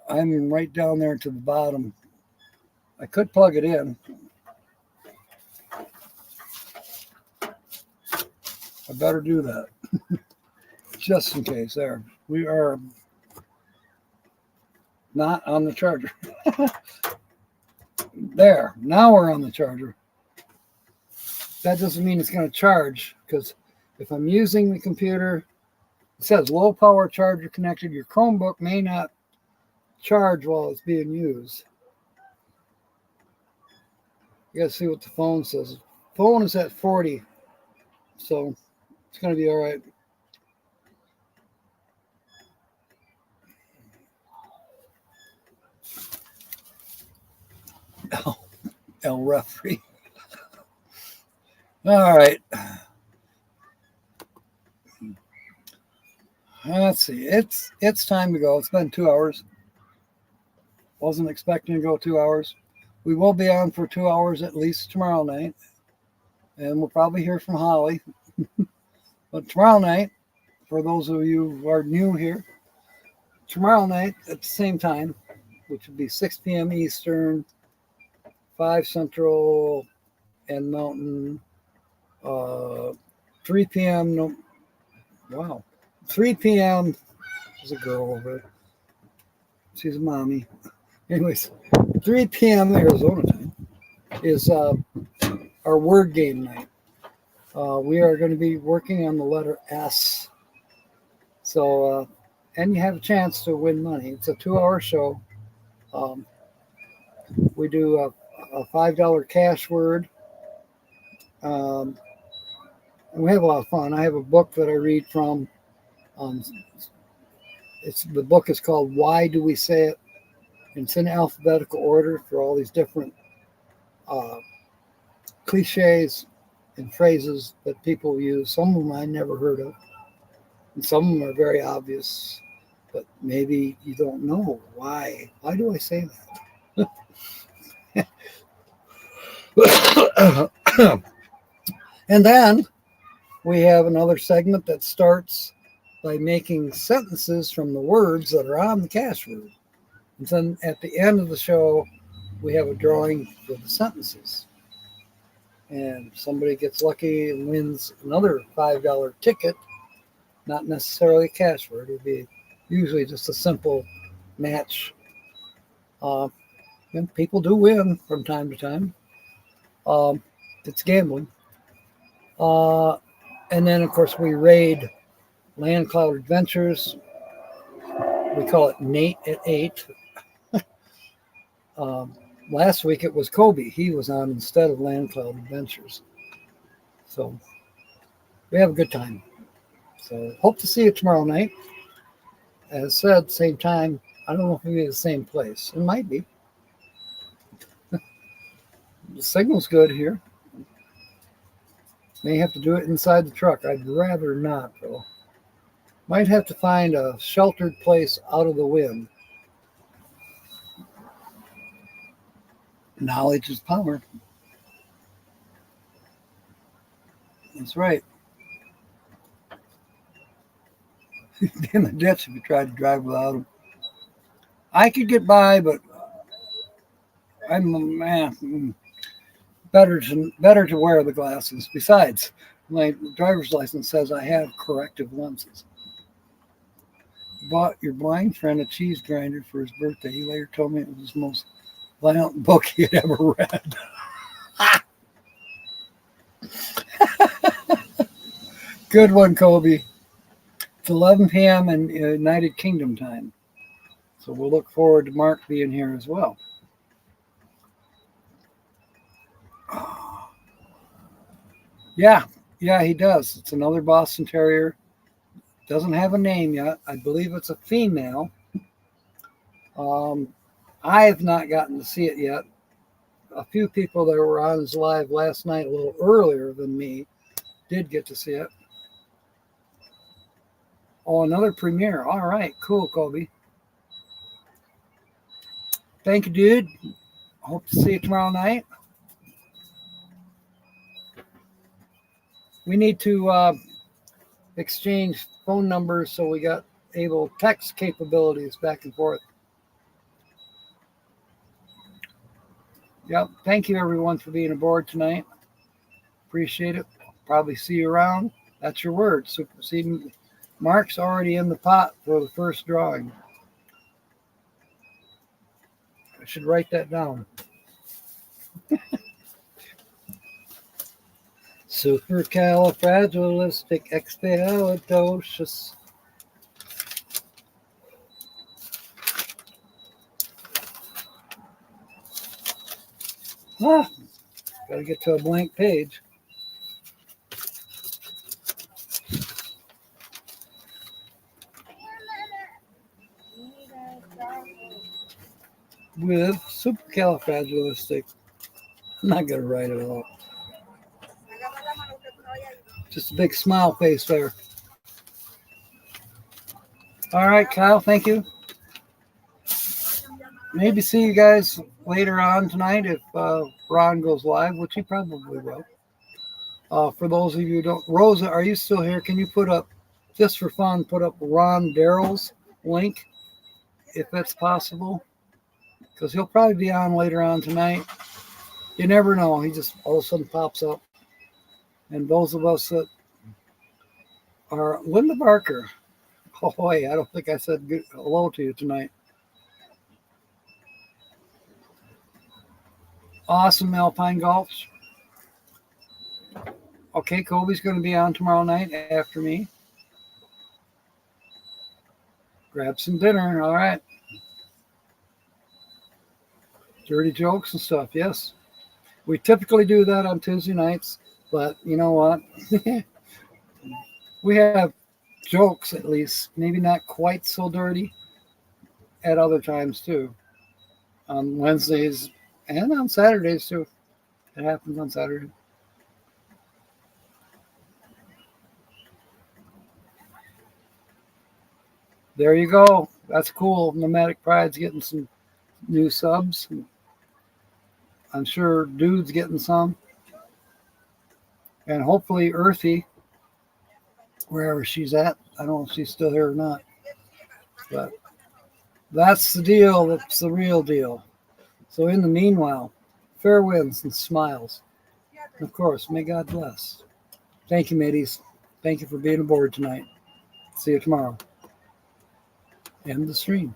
I'm right down there to the bottom. I could plug it in. I better do that. Just in case. There. We are not on the charger. There. Now we're on the charger. That doesn't mean it's going to charge, because if I'm using the computer, it says low power charger connected. Your Chromebook may not charge while it's being used. You got to see what the phone says. Phone is at 40, so it's going to be all right. El referee. All right. Let's see. It's time to go. It's been 2 hours. Wasn't expecting to go 2 hours. We will be on for 2 hours at least tomorrow night. And we'll probably hear from Holly. But tomorrow night, for those of you who are new here, tomorrow night at the same time, which would be 6 p.m. Eastern, 5 Central and Mountain, 3 p.m. No, wow. 3 p.m. There's a girl over there. She's a mommy. Anyways, 3 p.m. Arizona time is our word game night. We are going to be working on the letter S. So, and you have a chance to win money. It's a 2-hour show. We do a $5 cash word. And we have a lot of fun. I have a book that I read from. The book is called Why Do We Say It? And it's in alphabetical order for all these different cliches and phrases that people use. Some of them I never heard of. And some of them are very obvious, but maybe you don't know why. Why do I say that? And then we have another segment that starts by making sentences from the words that are on the cash word. And then at the end of the show, we have a drawing for the sentences. And somebody gets lucky and wins another $5 ticket, not necessarily a cash word. It would be usually just a simple match. And people do win from time to time. It's gambling. And then, of course, we raid Land Cloud Adventures. We call it Nate at 8. Last week it was Kobe. He was on instead of Land Cloud Adventures. So we have a good time. So hope to see you tomorrow night. As said, same time. I don't know if it'll be the same place. It might be. The signal's good here. May have to do it inside the truck. I'd rather not, though. Might have to find a sheltered place out of the wind. Knowledge is power. That's right. Be in the ditch if you try to drive without them. I could get by, but I'm better to wear the glasses. Besides, my driver's license says I have corrective lenses. Bought your blind friend a cheese grinder for his birthday. He later told me it was the most violent book he had ever read. Good one, Kobe. It's 11 p.m. in United Kingdom time. So we'll look forward to Mark being here as well. Yeah, he does. It's another Boston Terrier. Doesn't have a name yet. I believe it's a female. I have not gotten to see it yet. A few people that were on his live last night a little earlier than me did get to see it. Oh, another premiere. All right, cool, Kobe. Thank you, dude. Hope to see you tomorrow night. We need to exchange phone numbers so we got able text capabilities back and forth. Yep. Thank you, everyone, for being aboard tonight. Appreciate it. Probably see you around. That's your word. Superseding. Mark's already in the pot for the first drawing. I should write that down. Supercalifragilisticexpialidocious. Gotta get to a blank page. With supercalifragilistic. I'm not gonna write it all. Just a big smile face there. All right, Kyle, thank you. Maybe see you guys later on tonight if Ron goes live, which he probably will. For those of you who don't, Rosa, are you still here? Can you put up, just for fun, put up Ron Darrell's link, if that's possible? Because he'll probably be on later on tonight. You never know. He just all of a sudden pops up. And those of us that are Linda Barker. Oh, boy, I don't think I said good, hello to you tonight. Awesome Alpine Golfs. Okay, Kobe's going to be on tomorrow night after me. Grab some dinner. All right. Dirty jokes and stuff. Yes. We typically do that on Tuesday nights, but you know what? We have jokes, at least, maybe not quite so dirty, at other times too. On Wednesdays and on Saturdays too. It happens on Saturday. There you go. That's cool. Nomadic Pride's getting some new subs. I'm sure Dude's getting some. And hopefully Earthy wherever she's at. I don't know if she's still here or not. But that's the deal. That's the real deal. So in the meanwhile, fair winds and smiles. And of course, may God bless. Thank you, mateys. Thank you for being aboard tonight. See you tomorrow. End the stream.